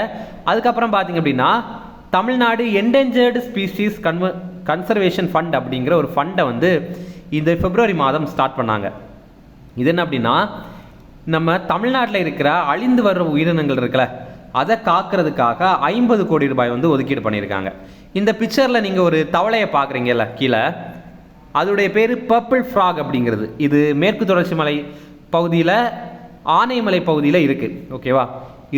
அதுக்கப்புறம் பார்த்தீங்க அப்படின்னா Tamil Nadu endangered species conservation fund அப்படிங்கிற ஒரு ஃபண்டை வந்து இந்த பிப்ரவரி மாதம் ஸ்டார்ட் பண்ணாங்க. இது என்ன அப்படின்னா நம்ம தமிழ்நாட்டில் இருக்கிற அழிந்து வர்ற உயிரினங்கள் இருக்குல்ல, அதை காக்கிறதுக்காக 50 கோடி ரூபாய் வந்து ஒதுக்கீடு பண்ணியிருக்காங்க. இந்த பிக்சரில் நீங்கள் ஒரு தவளையை பார்க்குறீங்கல்ல கீழே, அதோடைய பேர் பர்பிள் ஃப்ராக் அப்படிங்கிறது. இது மேற்கு தொடர்ச்சி மலை பகுதியில், ஆனைமலை பகுதியில் இருக்குது. ஓகேவா,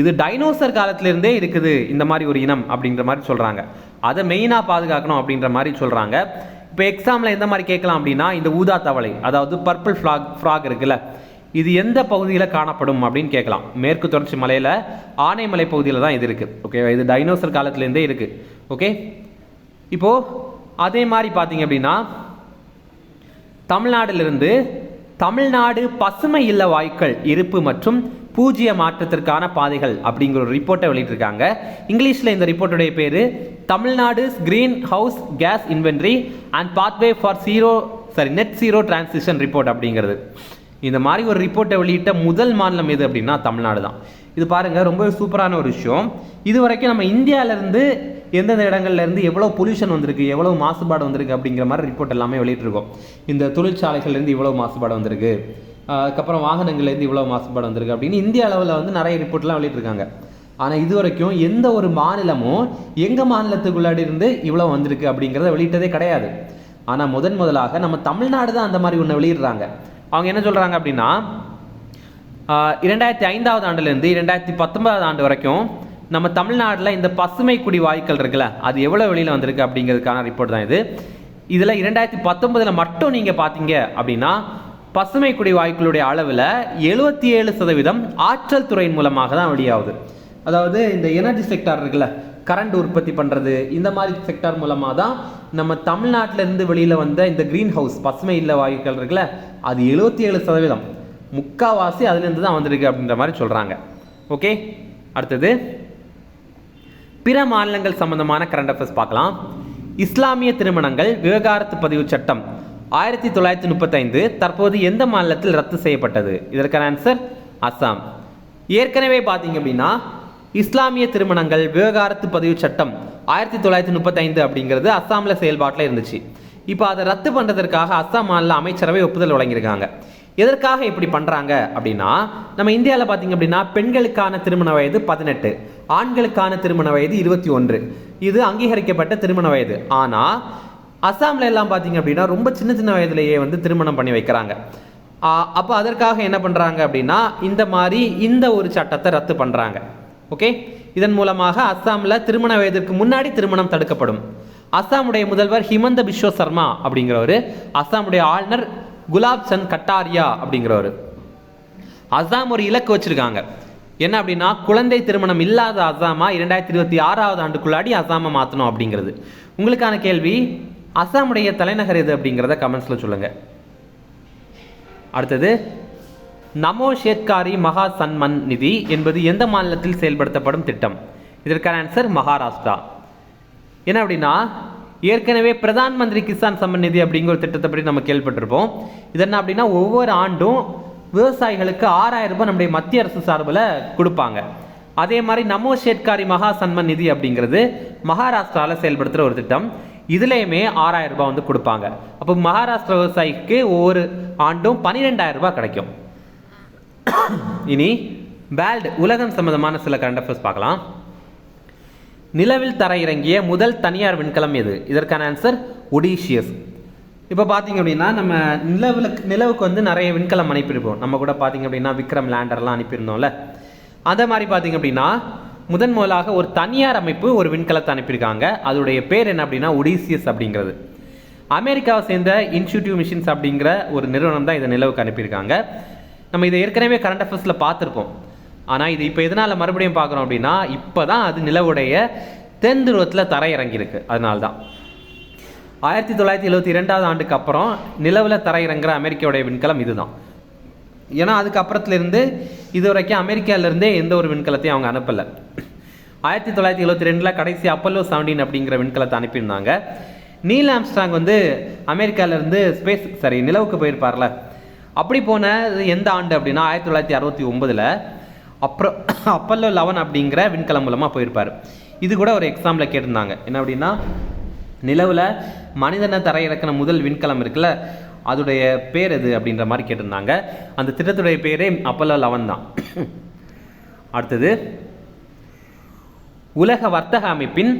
இது டைனோசர் காலத்திலேருந்தே இருக்குது இந்த மாதிரி ஒரு இனம் அப்படிங்கிற மாதிரி சொல்கிறாங்க. அதை மெயினாக பாதுகாக்கணும் அப்படின்ற மாதிரி சொல்கிறாங்க. இப்போ எக்ஸாமில் எந்த மாதிரி கேட்கலாம் அப்படின்னா இந்த ஊதா தவளை, அதாவது பர்பிள் ஃப்ராக் இருக்குல்ல, இது எந்த பகுதியில் காணப்படும் அப்படின்னு கேட்கலாம். மேற்கு தொடர்ச்சி மலையில் ஆனைமலை பகுதியில் தான் இது இருக்குது. ஓகேவா, இது டைனோசர் காலத்திலேருந்தே இருக்குது. ஓகே, இப்போது அதே மாதிரி பார்த்தீங்க அப்படின்னா தமிழ்நாட்டிலிருந்து தமிழ்நாடு பசுமை இல்ல வாயுக்கள் இருப்பு மற்றும் பூஜ்ஜிய மாற்றத்திற்கான பாதைகள் அப்படிங்கிற ஒரு ரிப்போர்ட்டை வெளியிட்டிருக்காங்க. இங்கிலீஷில் இந்த ரிப்போர்ட்டுடைய பேர் Tamil Nadu green house case inventory and pathway for net zero transition report அப்படிங்கிறது. இந்த மாதிரி ஒரு ரிப்போர்ட்டை வெளியிட்ட முதல் மாநிலம் எது அப்படின்னா தமிழ்நாடு தான். இது பாருங்கள், ரொம்ப சூப்பரான ஒரு விஷயம். இது வரைக்கும் நம்ம இந்தியாவிலேருந்து எந்தெந்த இடங்கள்லேருந்து எவ்வளோ பொல்யூஷன் வந்திருக்கு, எவ்வளோ மாசுபாடு வந்திருக்கு அப்படிங்கிற மாதிரி ரிப்போர்ட் எல்லாமே வெளியிட்டிருக்கோம். இந்த தொழிற்சாலைகள்லேருந்து இவ்வளோ மாசுபாடு வந்திருக்கு, அதுக்கப்புறம் வாகனங்கள்லேருந்து இவ்வளோ மாசுபாடு வந்திருக்கு அப்படின்னு இந்திய அளவில் வந்து நிறைய ரிப்போர்ட்லாம் வெளியிட்டிருக்காங்க. ஆனால் இது வரைக்கும் எந்த ஒரு மாநிலமும் எங்கள் மாநிலத்துக்குள்ளாடி இருந்து இவ்வளோ வந்திருக்கு அப்படிங்கிறத வெளியிட்டதே கிடையாது. ஆனால் முதலாக நம்ம தமிழ்நாடு தான் அந்த மாதிரி ஒன்று வெளியிடுறாங்க. அவங்க என்ன சொல்கிறாங்க அப்படின்னா 2005 ஆண்டுலேருந்து 2019 ஆண்டு வரைக்கும் நம்ம தமிழ்நாட்டில் இந்த பசுமை குடி வாயுக்கள் இருக்குல்ல, அது எவ்வளோ வெளியில் வந்திருக்கு அப்படிங்கிறதுக்கான ரிப்போர்ட் தான் இது. இதில் 2019 மட்டும் நீங்கள் பார்த்தீங்க அப்படின்னா பசுமை குடி வாயுக்களுடைய அளவில் 77% ஆற்றல் துறையின் மூலமாக தான் வெளியாகுது. அதாவது இந்த எனர்ஜி செக்டார் இருக்குல்ல, கரண்ட் உற்பத்தி பண்ணுறது, இந்த மாதிரி செக்டார் மூலமாக தான் நம்ம தமிழ்நாட்டிலேருந்து வெளியில் வந்த இந்த க்ரீன் ஹவுஸ் பசுமை இல்ல வாயுக்கள் இருக்குல்ல, அது 77%, முக்கால்வாசி அதுலேருந்து தான் வந்திருக்கு அப்படின்ற மாதிரி சொல்கிறாங்க. ஓகே, அடுத்தது பிற மாநிலங்கள் சம்பந்தமான கரண்ட் அஃபேர்ஸ் பார்க்கலாம். இஸ்லாமிய திருமணங்கள் விவகாரத்து பதிவு சட்டம் 1935 தற்போது எந்த மாநிலத்தில் ரத்து செய்யப்பட்டது? இதற்கான ஆன்சர் அஸ்ஸாம். ஏற்கனவே பார்த்தீங்க அப்படின்னா இஸ்லாமிய திருமணங்கள் விவகாரத்து பதிவு சட்டம் 1935 அப்படிங்கிறது அஸ்ஸாமில் செயல்பாட்டில் இருந்துச்சு. இப்போ அதை ரத்து பண்ணுறதற்காக அஸ்ஸாம் மாநில அமைச்சரவை ஒப்புதல் வழங்கியிருக்காங்க. எதற்காக இப்படி பண்ணுறாங்க அப்படின்னா, நம்ம இந்தியாவில் பார்த்தீங்க அப்படின்னா பெண்களுக்கான திருமண வயது 18, ஆண்களுக்கான திருமண வயது 21. இது அங்கீகரிக்கப்பட்ட திருமண வயது. ஆனால் அஸ்ஸாமில் எல்லாம் பார்த்தீங்க அப்படின்னா ரொம்ப சின்ன சின்ன வயதிலேயே வந்து திருமணம் பண்ணி வைக்கிறாங்க. அப்போ அதற்காக என்ன பண்ணுறாங்க அப்படின்னா இந்த மாதிரி இந்த ஒரு சட்டத்தை ரத்து பண்ணுறாங்க. ஓகே, இதன் மூலமாக அஸ்ஸாமில் திருமண வயதிற்கு முன்னாடி திருமணம் தடுக்கப்படும். அஸ்ஸாமுடைய முதல்வர் ஹிமந்த பிஸ்வ சர்மா அப்படிங்கிறவர், அஸ்ஸாமுடைய ஆளுநர் குலாப் சந்த் கட்டாரியா அப்படிங்கிறவர். அஸ்ஸாம் ஒரு இலக்கு வச்சிருக்காங்க. என்ன அப்படின்னா குழந்தை திருமணம் இல்லாத அஸ்ஸாமா 2026 ஆண்டுக்குள்ளாடி அஸ்ஸாமை மாற்றணும் அப்படிங்கிறது. உங்களுக்கான கேள்வி, அஸ்ஸாமுடைய தலைநகர் எது அப்படிங்கிறத கமெண்ட்ஸில் சொல்லுங்கள். அடுத்தது, நமோ ஷேத்காரி மகா சன்மன் நிதி என்பது எந்த மாநிலத்தில் செயல்படுத்தப்படும் திட்டம்? இதற்கான ஆன்சர் மகாராஷ்டிரா. என்ன அப்படின்னா ஏற்கனவே பிரதான் மந்திரி கிசான் சம்மன் நிதி அப்படிங்கிற ஒரு திட்டத்தை பற்றி நம்ம கேள்விப்பட்டிருப்போம். இது என்ன அப்படின்னா ஒவ்வொரு ஆண்டும் விவசாயிகளுக்கு 6000 ரூபாய் நம்முடைய மத்திய அரசு சார்பில் கொடுப்பாங்க. அதே மாதிரி நமோ ஷேத்காரி மகா சன்மன் நிதி அப்படிங்கிறது மகாராஷ்டிராவில் செயல்படுத்துகிற ஒரு திட்டம். இதுலேயுமே 6000 ரூபாய் வந்து கொடுப்பாங்க. அப்போ மகாராஷ்டிரா விவசாயிக்கு ஒவ்வொரு ஆண்டும் 12000 ரூபாய் கிடைக்கும். இனி வேர்ல்டு உலகம் சம்பந்தமான சில கரண்ட் அஃபேர்ஸ் பார்க்கலாம். நிலவில் தரையிறங்கிய முதல் தனியார் விண்கலம் எது? இதற்கான ஆன்சர் ஒடிஷியஸ். இப்போ பார்த்தீங்க அப்படின்னா நம்ம நிலவுக்கு வந்து நிறைய விண்கலம் அனுப்பியிருப்போம். நம்ம கூட பார்த்தீங்க அப்படின்னா விக்ரம் லேண்டர்லாம் அனுப்பியிருந்தோம்ல. அதே மாதிரி பார்த்தீங்க அப்படின்னா முதன் முதலாக ஒரு தனியார் அமைப்பு ஒரு விண்கலத்தை அனுப்பியிருக்காங்க. அதோடைய பேர் என்ன அப்படின்னா ஒடிசியஸ் அப்படிங்கிறது. அமெரிக்காவை சேர்ந்த இன்ஸ்டிடியூட் மிஷின்ஸ் அப்படிங்கிற ஒரு நிறுவனம் தான் இதை நிலவுக்கு அனுப்பியிருக்காங்க. நம்ம இதை ஏற்கனவே கரண்ட் அஃபேர்ஸில் பார்த்துருப்போம். ஆனால் இது இப்போ எதனால் மறுபடியும் பார்க்குறோம் அப்படின்னா இப்போ தான் அது நிலவுடைய தென் துருவத்தில் தரையிறங்கியிருக்கு. அதனால தான் 1972 ஆண்டுக்கு அப்புறம் நிலவில் தரையிறங்குற அமெரிக்காவுடைய விண்கலம் இதுதான். ஏன்னா அதுக்கப்புறத்துலேருந்து இது வரைக்கும் அமெரிக்காவிலேருந்தே எந்த ஒரு விண்கலத்தையும் அவங்க அனுப்பலை. 1972 கடைசி அப்பல்லோ 17 அப்படிங்கிற விண்கலத்தை அனுப்பியிருந்தாங்க. நீல் ஆம்ஸ்ட்ராங் வந்து அமெரிக்காவிலேருந்து நிலவுக்கு போயிருப்பார்ல. அப்படி போன எந்த ஆண்டு அப்படின்னா 1969 அப்புறம் அப்பல்லோ 11 அப்படிங்கிற விண்கலம் மூலமாக போயிருப்பார். இது கூட ஒரு எக்ஸாம்பிள் கேட்டிருந்தாங்க. என்ன அப்படின்னா நிலவில் மனிதனை தரையிறக்கின முதல் விண்கலம் இருக்குல்ல, அதோடைய பேர் எது அப்படின்ற மாதிரி கேட்டிருந்தாங்க. அந்த திட்டத்துடைய பேரே அப்பல்லோ 11 தான். அடுத்தது, உலக வர்த்தக அமைப்பின்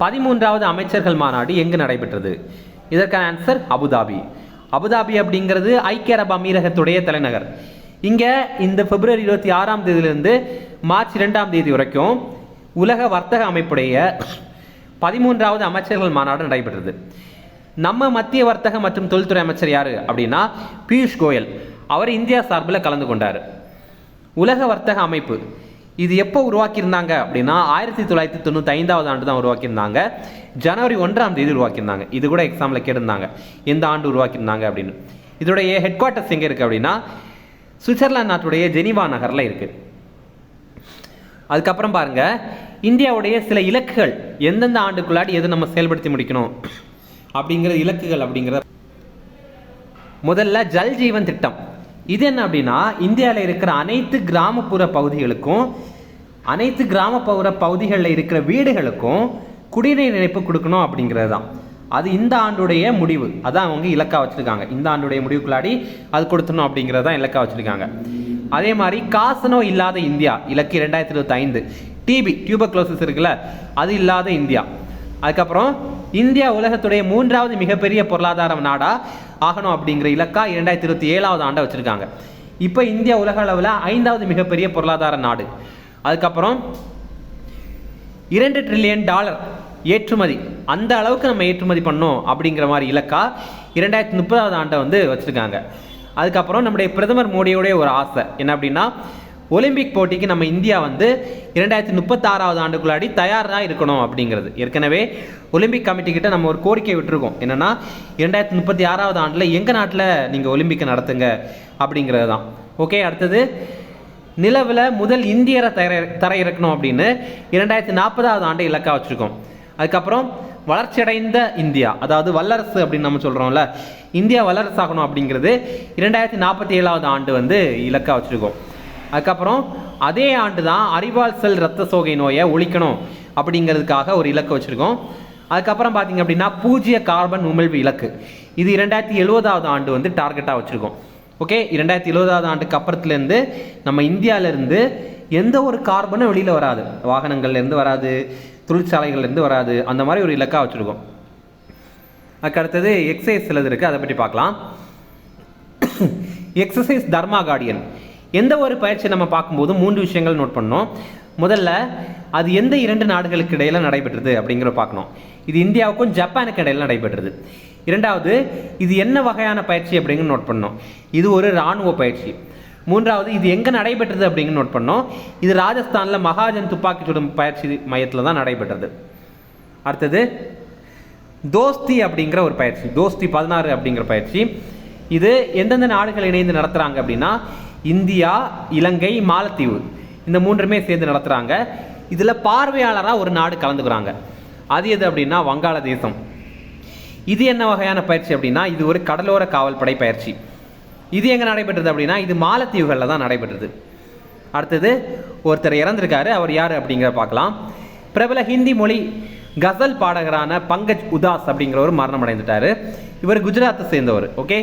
13வது அமைச்சர்கள் மாநாடு எங்கு நடைபெற்றது? இதற்கான ஆன்சர் அபுதாபி. அபுதாபி அப்படிங்கிறது ஐக்கிய அரபு அமீரகத்துடைய தலைநகர். இங்கே இந்த பிப்ரவரி 26 மார்ச் 2 வரைக்கும் உலக வர்த்தக அமைப்புடைய 13வது அமைச்சர்கள் மாநாடு நடைபெற்றது. நம்ம மத்திய வர்த்தக மற்றும் தொழில்துறை அமைச்சர் யார் அப்படின்னா பியூஷ் கோயல். அவர் இந்தியா சார்பில் கலந்து கொண்டார். உலக வர்த்தக அமைப்பு இது எப்போ உருவாக்கியிருந்தாங்க அப்படின்னா 1995 ஆண்டு தான் உருவாக்கியிருந்தாங்க. ஜனவரி 1 உருவாக்கியிருந்தாங்க. இது கூட எக்ஸாமில் கேட்டிருந்தாங்க எந்த ஆண்டு உருவாக்கியிருந்தாங்க அப்படின்னு. இதோடைய ஹெட் குவார்ட்டர்ஸ் எங்கே இருக்குது அப்படின்னா சுவிட்சர்லாந்து நாட்டுடைய ஜெனீவா நகரில் இருக்குது. அதுக்கப்புறம் பாருங்க, இந்தியாவுடைய சில இலக்குகள் எந்தெந்த ஆண்டுக்குள்ளாடி எது நம்ம செயல்படுத்தி முடிக்கணும் அப்படிங்கிற இலக்குகள் அப்படிங்கிற முதல்ல ஜல் ஜீவன் திட்டம். இது என்ன அப்படின்னா இந்தியாவில் இருக்கிற அனைத்து கிராமப்புற பகுதிகளுக்கும் அனைத்து கிராமப்புற பகுதிகளில் இருக்கிற வீடுகளுக்கும் குடிநீர் இணைப்பு கொடுக்கணும் அப்படிங்கிறது தான். அது இந்த ஆண்டுடைய முடிவு. அதான் அவங்க இலக்காக வச்சுருக்காங்க. இந்த ஆண்டுடைய முடிவுக்குள்ளாடி அது கொடுத்தணும் அப்படிங்கிறது தான் இலக்காக வச்சுருக்காங்க. அதே மாதிரி காசநோய் இல்லாத இந்தியா இலக்கு 2025. டிபி டியூபர்குலோசிஸ் இருக்குல்ல, அது இல்லாத இந்தியா. அதுக்கப்புறம் இந்தியா உலகத்துடைய 3வது மிகப்பெரிய பொருளாதார நாடா ஆகணும் அப்படிங்கிற இலக்கா 2027 ஆண்டை வச்சுருக்காங்க. இப்போ இந்தியா உலக அளவில் 5வது மிகப்பெரிய பொருளாதார நாடு. அதுக்கப்புறம் $2 ட்ரில்லியன் ஏற்றுமதி, அந்த அளவுக்கு நம்ம ஏற்றுமதி பண்ணோம் அப்படிங்கிற மாதிரி இலக்கா 2030 ஆண்டை வந்து வச்சுருக்காங்க. அதுக்கப்புறம் நம்முடைய பிரதமர் மோடியோடைய ஒரு ஆசை என்ன அப்படின்னா ஒலிம்பிக் போட்டிக்கு நம்ம இந்தியா வந்து 2036 ஆண்டுக்குள்ளாடி தயாராக இருக்கணும் அப்படிங்கிறது. ஏற்கனவே ஒலிம்பிக் கமிட்டி கிட்ட நம்ம ஒரு கோரிக்கை விட்டுருக்கோம். என்னென்னா 2036 ஆண்டில் எங்கள் நாட்டில் நீங்கள் ஒலிம்பிக்கை நடத்துங்க அப்படிங்கிறது தான். ஓகே, அடுத்தது நிலவில் முதல் இந்தியரை தரையிறக்கணும் அப்படின்னு 2040 ஆண்டு இலக்காக வச்சுருக்கோம். அதுக்கப்புறம் வளர்ச்சியடைந்த இந்தியா, அதாவது வல்லரசு அப்படின்னு நம்ம சொல்கிறோம்ல, இந்தியா வல்லரசு ஆகணும் அப்படிங்கிறது 2047 ஆண்டு வந்து இலக்காக வச்சுருக்கோம். அதுக்கப்புறம் அதே ஆண்டு தான் அறிவால் செல் ரத்த சோகை நோயை ஒழிக்கணும் அப்படிங்கிறதுக்காக ஒரு இலக்கு வச்சுருக்கோம். அதுக்கப்புறம் பார்த்திங்க அப்படின்னா பூஜ்ஜிய கார்பன் உமிழ்வு இலக்கு, இது 2070 ஆண்டு வந்து டார்கெட்டாக வச்சுருக்கோம். ஓகே, 2070 ஆண்டுக்கு அப்புறத்துலேருந்து நம்ம இந்தியாவிலேருந்து எந்த ஒரு கார்பனும் வெளியில் வராது, வாகனங்கள்லேருந்து வராது, தொழிற்சாலைகள்லேருந்து வராது, அந்த மாதிரி ஒரு இலக்காக வச்சுருக்கோம். அதுக்கு அடுத்தது எக்ஸசைஸ் சிலது இருக்குது, அதை பற்றி பார்க்கலாம். எக்ஸசைஸ் தர்மா கார்டியன், எந்த ஒரு பயிற்சியை நம்ம பார்க்கும்போது 3 விஷயங்கள் நோட் பண்ணோம். முதல்ல அது எந்த 2 நாடுகளுக்கு இடையில் நடைபெற்றது அப்படிங்கிற பார்க்கணும். இது இந்தியாவுக்கும் ஜப்பானுக்கு இடையில் நடைபெற்றது. இரண்டாவது, இது என்ன வகையான பயிற்சி அப்படிங்கிற நோட் பண்ணோம். இது ஒரு இராணுவ பயிற்சி. மூன்றாவது, இது எங்கே நடைபெற்றது அப்படிங்கிற நோட் பண்ணோம். இது ராஜஸ்தானில் மகாஜன் துப்பாக்கி சுடும் பயிற்சி மையத்தில் தான் நடைபெற்றது. அடுத்தது தோஸ்தி அப்படிங்கிற ஒரு பயிற்சி, தோஸ்தி 16 அப்படிங்கிற பயிற்சி. இது எந்தெந்த நாடுகள் இணைந்து நடத்துகிறாங்க அப்படின்னா இந்தியா, இலங்கை, மாலத்தீவு, இந்த 3மே சேர்ந்து நடத்துகிறாங்க. இதில் பார்வையாளராக ஒரு நாடு கலந்துக்கிறாங்க. அது எது அப்படின்னா வங்காளதேசம். இது என்ன வகையான பயிற்சி அப்படின்னா இது ஒரு கடலோர காவல்படை பயிற்சி. இது எங்கே நடைபெற்றது அப்படின்னா இது மாலத்தீவுகளில் தான் நடைபெற்றது. அடுத்தது ஒருத்தர் இறந்திருக்காரு, அவர் யார் அப்படிங்கிற பார்க்கலாம். பிரபல ஹிந்தி மொழி கசல் பாடகரான பங்கஜ் உதாஸ் அப்படிங்கிறவர் மரணம் அடைந்துட்டார். இவர் குஜராத்தை சேர்ந்தவர். ஓகே,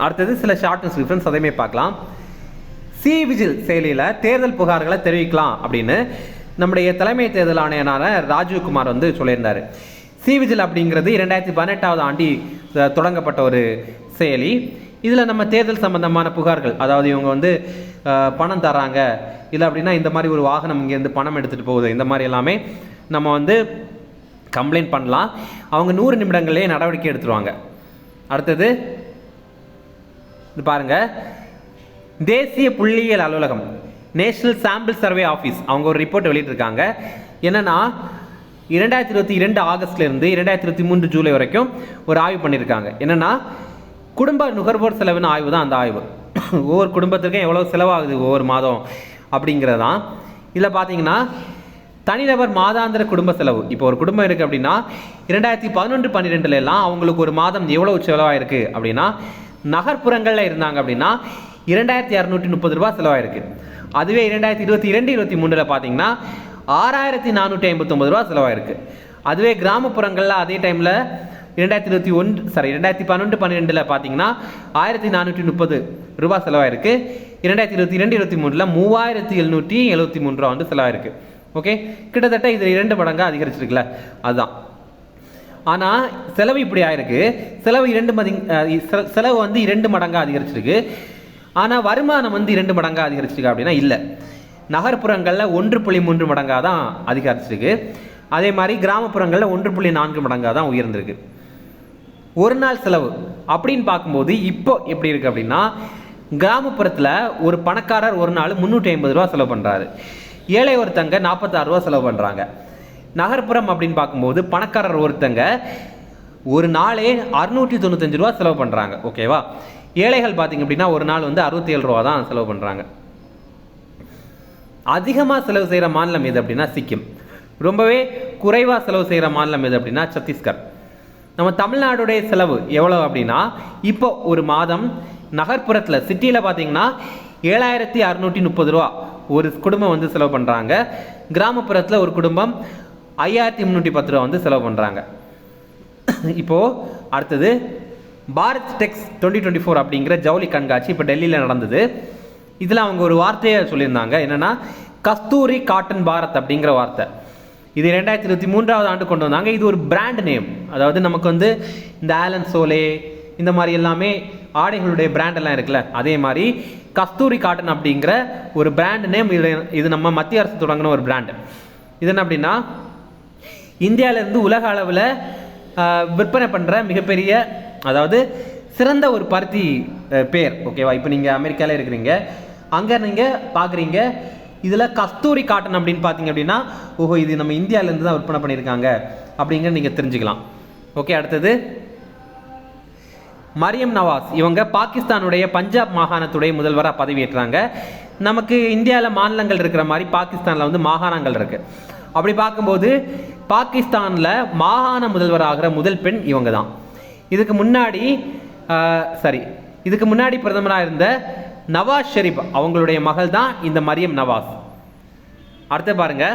அடுத்தது சில ஷார்ட் நியூஸ் ரிஃபரன்ஸ், அதையுமே பார்க்கலாம். சி விஜில் செயலியில் தேர்தல் புகார்களை தெரிவிக்கலாம் அப்படின்னு நம்முடைய தலைமை தேர்தல் ஆணையரான ராஜீவ்குமார் வந்து சொல்லியிருந்தார். சி விஜில் அப்படிங்கிறது 2018 ஆண்டு தொடங்கப்பட்ட ஒரு செயலி. இதில் நம்ம தேர்தல் சம்பந்தமான புகார்கள், அதாவது இவங்க வந்து பணம் தராங்க, இல்லை அப்படின்னா இந்த மாதிரி ஒரு வாகனம் இங்கேருந்து பணம் எடுத்துகிட்டு போகுது, இந்த மாதிரி எல்லாமே நம்ம வந்து கம்ப்ளைண்ட் பண்ணலாம். அவங்க 100 நிமிடங்களே நடவடிக்கை எடுத்துருவாங்க. அடுத்தது இது பாருங்க, தேசிய புள்ளியியல் அலுவலகம், நேஷனல் சாம்பிள் சர்வே ஆஃபீஸ், அவங்க ஒரு ரிப்போர்ட் வெளியிட்டிருக்காங்க. என்னன்னா 2022 ஆகஸ்ட்லேருந்து 2023 ஜூலை வரைக்கும் ஒரு ஆய்வு பண்ணியிருக்காங்க. என்னென்னா குடும்ப நுகர்வோர் செலவுன்னு ஆய்வு தான் அந்த ஆய்வு. ஒவ்வொரு குடும்பத்துக்கும் எவ்வளோ செலவாகுது ஒவ்வொரு மாதம் அப்படிங்கிறது தான். இதில் பார்த்தீங்கன்னா தனிநபர் மாதாந்திர குடும்ப செலவு, இப்போ ஒரு குடும்பம் இருக்குது அப்படின்னா 2011-12 அவங்களுக்கு ஒரு மாதம் எவ்வளோ செலவாயிருக்கு அப்படின்னா நகர்ப்புறங்களில் இருந்தாங்க அப்படின்னா 2630 ரூபா செலவாயிருக்கு. அதுவே 2022-23 பார்த்தீங்கன்னா 6459 ரூபா செலவாயிருக்கு. அதுவே கிராமப்புறங்களில் அதே டைமில் 2012-12 பார்த்தீங்கன்னா 1430 ரூபா செலவாயிருக்கு. 2022-23 3773 ரூபா வந்து செலவாயிருக்கு. ஓகே, கிட்டத்தட்ட இது 2 மடங்காக அதிகரிச்சிருக்குல்ல, அதுதான். ஆனால் செலவு இப்படி ஆயிருக்கு, செலவு வந்து 2 மடங்காக அதிகரிச்சிருக்கு. ஆனால் வருமானம் வந்து 2 மடங்காக அதிகரிச்சிருக்கு அப்படின்னா இல்லை. நகர்ப்புறங்களில் 1.3 மடங்காக தான் அதிகரிச்சிருக்கு. அதே மாதிரி கிராமப்புறங்களில் 1.4 மடங்காக தான் உயர்ந்திருக்கு. ஒரு நாள் செலவு அப்படின்னு பார்க்கும்போது இப்போ எப்படி இருக்குது அப்படின்னா கிராமப்புறத்தில் ஒரு பணக்காரர் ஒரு நாள் 350 ரூபா செலவு பண்ணுறாரு, ஏழை ஒருத்தங்க 46 ரூபா செலவு பண்ணுறாங்க. நகர்ப்புறம் அப்படின்னு பார்க்கும்போது பணக்காரர் ஒருத்தங்க ஒரு நாளே 695 ரூபா செலவு பண்ணுறாங்க. ஓகேவா, ஏழைகள் பார்த்திங்க அப்படின்னா ஒரு நாள் வந்து 67 ரூபா தான் செலவு பண்ணுறாங்க. அதிகமாக செலவு செய்கிற மாநிலம் எது அப்படின்னா சிக்கிம். ரொம்பவே குறைவாக செலவு செய்கிற மாநிலம் எது அப்படின்னா சத்தீஸ்கர். நம்ம தமிழ்நாடுடைய செலவு எவ்வளோ அப்படின்னா இப்போ ஒரு மாதம் நகர்ப்புறத்தில் சிட்டியில் பார்த்தீங்கன்னா 7630 ரூபா ஒரு குடும்பம் வந்து செலவு பண்ணுறாங்க. கிராமப்புறத்தில் ஒரு குடும்பம் 5310 ரூபா வந்து செலவு பண்ணுறாங்க. இப்போது அடுத்தது பாரத் டெக்ஸ் 2024 அப்படிங்கிற ஜவுளி கண்காட்சி இப்போ டெல்லியில் நடந்தது. இதில் அவங்க ஒரு வார்த்தையை சொல்லியிருந்தாங்க, என்னென்னா கஸ்தூரி காட்டன் பாரத் அப்படிங்கிற வார்த்தை. இது 2023 ஆண்டு கொண்டு வந்தாங்க. இது ஒரு பிராண்ட் நேம், அதாவது நமக்கு வந்து இந்த ஆலன் சோலே இந்த மாதிரி எல்லாமே ஆடைகளுடைய பிராண்டெல்லாம் இருக்குல்ல, அதே மாதிரி கஸ்தூரி காட்டன் அப்படிங்கிற ஒரு பிராண்ட் நேம். இது நம்ம மத்திய அரசு தொடங்கின ஒரு பிராண்டு. இது என்ன அப்படின்னா இந்தியாவிலேருந்து உலக அளவில் விற்பனை பண்ணுற மிகப்பெரிய, அதாவது சிறந்த ஒரு பருத்தி பேர். ஓகேவா, இப்போ நீங்கள் அமெரிக்காவில் இருக்கிறீங்க, அங்கே நீங்கள் பார்க்குறீங்க இதில் கஸ்தூரி காட்டன் அப்படின்னு பார்த்தீங்க அப்படின்னா ஓஹோ இது நம்ம இந்தியாவிலேருந்து தான் விற்பனை பண்ணியிருக்காங்க அப்படிங்கிற நீங்கள் தெரிஞ்சுக்கலாம். ஓகே, அடுத்தது மரியம் நவாஸ் இவங்க பாகிஸ்தானுடைய பஞ்சாப் மாகாணத்துடைய முதல்வராக பதவியேற்றாங்க. நமக்கு இந்தியாவில் மாநிலங்கள் இருக்கிற மாதிரி பாகிஸ்தானில் வந்து மாகாணங்கள் இருக்குது. அப்படி பார்க்கும்போது பாகிஸ்தானில் மாகாண முதல்வராகிற முதல் பெண் இவங்க தான். இதுக்கு முன்னாடி பிரதமராக இருந்த நவாஸ் ஷெரீப் அவங்களுடைய மகள் தான் இந்த மரியம் நவாஸ். அடுத்து பாருங்க,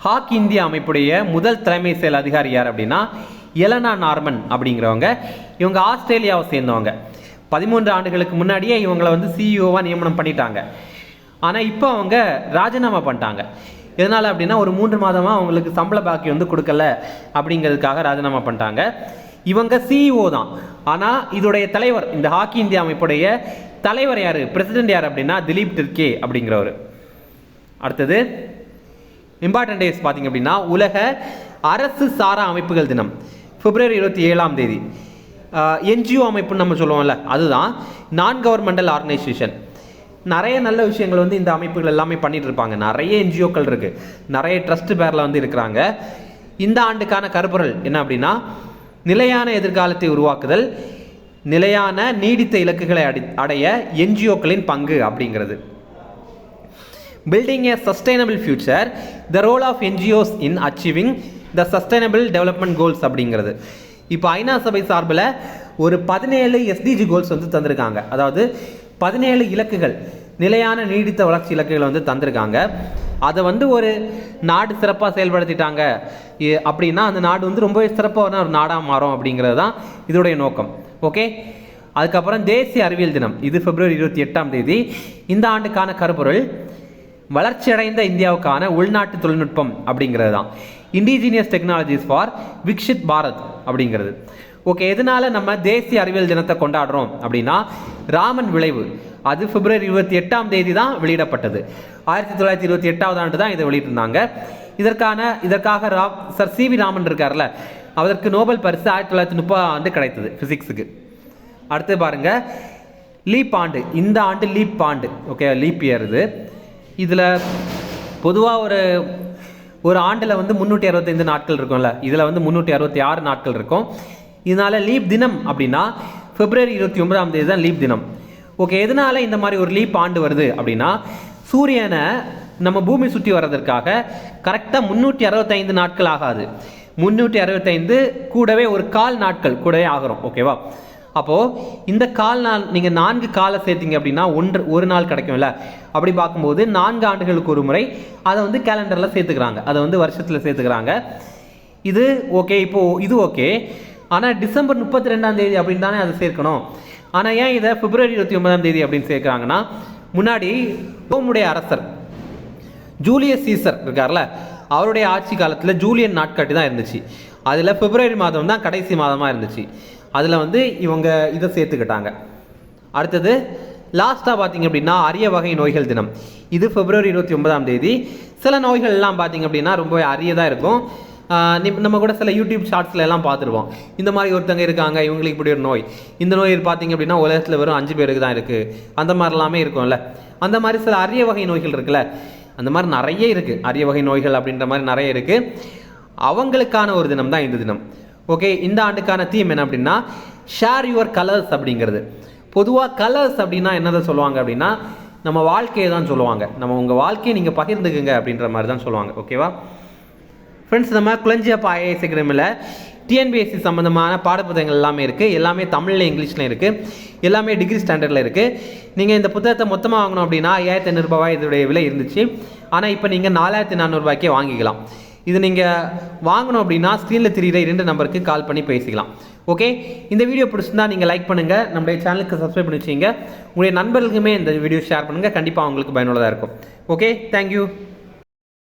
ஹாக் இந்தியா அமைப்புடைய முதல் தலைமை செயல் அதிகாரி யார் அப்படின்னா எலனா நார்மன் அப்படிங்கிறவங்க. இவங்க ஆஸ்திரேலியாவை சேர்ந்தவங்க. 13 ஆண்டுகளுக்கு முன்னாடியே இவங்களை வந்து சிஇஓவாக நியமனம் பண்ணிட்டாங்க. ஆனால் இப்போ அவங்க ராஜினாமா பண்ணிட்டாங்க. எதனால் அப்படின்னா ஒரு 3 மாதமாக அவங்களுக்கு சம்பள பாக்கி வந்து கொடுக்கல அப்படிங்கிறதுக்காக ராஜினாமா பண்ணிட்டாங்க. இவங்க சிஇஓ தான். ஆனால் இதோடைய தலைவர், இந்த ஹாக்கி இந்தியா அமைப்புடைய தலைவர் யார், பிரசிடென்ட் யார் அப்படின்னா திலீப் டிர்கே அப்படிங்கிறவர். அடுத்தது இம்பார்ட்டன்ட் டேஸ் பார்த்தீங்க அப்படின்னா உலக அரசு சாரா அமைப்புகள் தினம் பிப்ரவரி 27 என்ஜிஓ அமைப்புன்னு நம்ம சொல்லுவோம்ல, அதுதான் நான் கவர்மெண்டல் ஆர்கனைசேஷன். நிறைய நல்ல விஷயங்கள் வந்து இந்த அமைப்புகள் எல்லாமே பண்ணிட்டு இருப்பாங்க. நிறைய என்ஜிஓக்கள் இருக்கு, நிறைய ட்ரஸ்ட் பேரில் வந்து இருக்கிறாங்க. இந்த ஆண்டுக்கான கருப்பொருள் என்ன அப்படின்னா நிலையான எதிர்காலத்தை உருவாக்குதல், நிலையான நீடித்த இலக்குகளை அடைய என்ஜிஓக்களின் பங்கு அப்படிங்கிறது. Building a sustainable future, the role of NGOs in achieving the sustainable development goals அப்படிங்கிறது. இப்போ ஐநா சபை சார்பில் ஒரு 17 எஸ்டிஜி கோல்ஸ் வந்து தந்திருக்காங்க. அதாவது 17 இலக்குகள், நிலையான நீடித்த வளர்ச்சி இலக்குகளை வந்து தந்திருக்காங்க. அதை வந்து ஒரு நாடு சிறப்பாக செயல்படுத்திட்டாங்க அப்படின்னா அந்த நாடு வந்து ரொம்பவே சிறப்பான ஒரு நாடாக மாறும் அப்படிங்கிறது தான் இதோடைய நோக்கம். ஓகே, அதுக்கப்புறம் தேசிய அறிவியல் தினம், இது பிப்ரவரி 28 இந்த ஆண்டுக்கான கருப்பொருள் வளர்ச்சியடைந்த இந்தியாவுக்கான உள்நாட்டு தொழில்நுட்பம் அப்படிங்கிறது தான். Indigenous technologies for Viksit Bharat அப்படிங்கிறது. ஓகே, எதனால நம்ம தேசிய அறிவியல் தினத்தை கொண்டாடுறோம் அப்படின்னா ராமன் விளைவு, அது பிப்ரவரி 28 தான் வெளியிடப்பட்டது. 1928 ஆண்டு தான் இதை வெளியிட்டிருந்தாங்க. இதற்காக சர் சி வி ராமன் இருக்கார்ல, அதற்கு நோபல் பரிசு 1930 கிடைத்தது பிசிக்ஸுக்கு. அடுத்து பாருங்க, லீப் ஆண்டு, இந்த ஆண்டு லீப் ஆண்டு. ஓகே, லீப் இயர் இது. இதில் பொதுவாக ஒரு ஆண்டில் வந்து 365 நாட்கள் இருக்கும்ல, இதில் வந்து 366 நாட்கள் இருக்கும். இதனால லீப் தினம் அப்படின்னா பிப்ரவரி 29 தான் லீப் தினம். ஓகே, எதனால இந்த மாதிரி ஒரு லீப் ஆண்டு வருது அப்படின்னா சூரியனை நம்ம பூமி சுற்றி வர்றதற்காக கரெக்டாக 365 நாட்கள் ஆகாது, 365 கூடவே ஒரு கால் நாட்கள் கூடவே ஆகிறோம். ஓகேவா? அப்போது இந்த கால் நாள் நீங்கள் 4 காலை சேர்த்திங்க அப்படின்னா ஒரு நாள் கிடைக்கும்ல. அப்படி பார்க்கும்போது 4 ஆண்டுகளுக்கு ஒரு முறை அதை வந்து கேலண்டரில் சேர்த்துக்கிறாங்க, அதை வந்து வருஷத்தில் சேர்த்துக்கிறாங்க. இது ஓகே, இப்போது இது ஓகே. ஆனால் டிசம்பர் 32 அப்படின்னு தானே அதை சேர்க்கணும். ஆனால் ஏன் இதை பிப்ரவரி 29 அப்படின்னு சேர்க்குறாங்கன்னா முன்னாடி ரோமுடைய அரசர் ஜூலியஸ் சீசர் இருக்கார்ல, அவருடைய ஆட்சி காலத்தில் ஜூலியன் நாட்காட்டி தான் இருந்துச்சு. அதில் பிப்ரவரி மாதம் தான் கடைசி மாதமாக இருந்துச்சு. அதில் வந்து இவங்க இதை சேர்த்துக்கிட்டாங்க. அடுத்தது லாஸ்ட்டாக பார்த்தீங்க அப்படின்னா அரிய வகை நோய்கள் தினம், இது பிப்ரவரி 29 சில நோய்கள் எல்லாம் பார்த்தீங்க அப்படின்னா ரொம்பவே அரியதாக இருக்கும். நம்ம கூட சில யூடியூப் ஷார்ட்ஸில் எல்லாம் பார்த்துருவோம். இந்த மாதிரி ஒருத்தங்க இருக்காங்க, இவங்களுக்கு இப்படி ஒரு நோய், இந்த நோய் பார்த்தீங்க அப்படின்னா உலகத்தில் வெறும் 5 பேருக்கு தான் இருக்குது, அந்த மாதிரிலாமே இருக்கும்ல. அந்த மாதிரி சில அரிய வகை நோய்கள் இருக்குல்ல, அந்த மாதிரி நிறைய இருக்குது. அரிய வகை நோய்கள் அப்படின்ற மாதிரி நிறைய இருக்குது. அவங்களுக்கான ஒரு தினம் தான் இந்த தினம். ஓகே, இந்த ஆண்டுக்கான தீம் என்ன அப்படின்னா ஷேர் யுவர் கலர்ஸ் அப்படிங்கிறது. பொதுவாக கலர்ஸ் அப்படின்னா என்னதை சொல்லுவாங்க அப்படின்னா நம்ம வாழ்க்கையை தான் சொல்லுவாங்க. நம்ம உங்கள் வாழ்க்கையை நீங்கள் பகிர்ந்துக்குங்க அப்படின்ற மாதிரி தான் சொல்லுவாங்க. ஓகேவா ஃப்ரெண்ட்ஸ்? நம்ம குளஞ்சியப்பா ஐஏஎஸ் அகாடமியில் டிஎன்பிஎஸ்சி சம்மந்தமான பாடப்புத்தகங்கள் எல்லாமே இருக்குது. எல்லாமே தமிழில் இங்கிலீஷில் இருக்குது. எல்லாமே டிகிரி ஸ்டாண்டர்டில் இருக்குது. நீங்கள் இந்த புத்தகத்தை மொத்தமாக வாங்கணும் அப்படின்னா 5500 இதோடைய விலை இருந்துச்சு. ஆனால் இப்போ நீங்கள் 4400 வாங்கிக்கலாம். இது நீங்கள் வாங்கணும் அப்படின்னா ஸ்க்ரீனில் தெரியுற 2 நம்பருக்கு கால் பண்ணி பேசிக்கலாம். ஓகே, இந்த வீடியோ பிடிச்சிருந்தா நீங்கள் லைக் பண்ணுங்கள், நம்முடைய சேனலுக்கு சப்ஸ்கிரைப் பண்ணி வச்சுங்க, உங்களுடைய நண்பர்களுக்குமே இந்த வீடியோ ஷேர் பண்ணுங்கள். கண்டிப்பாக அவங்களுக்கு பயனுள்ளதாக இருக்கும். Okay, thank you.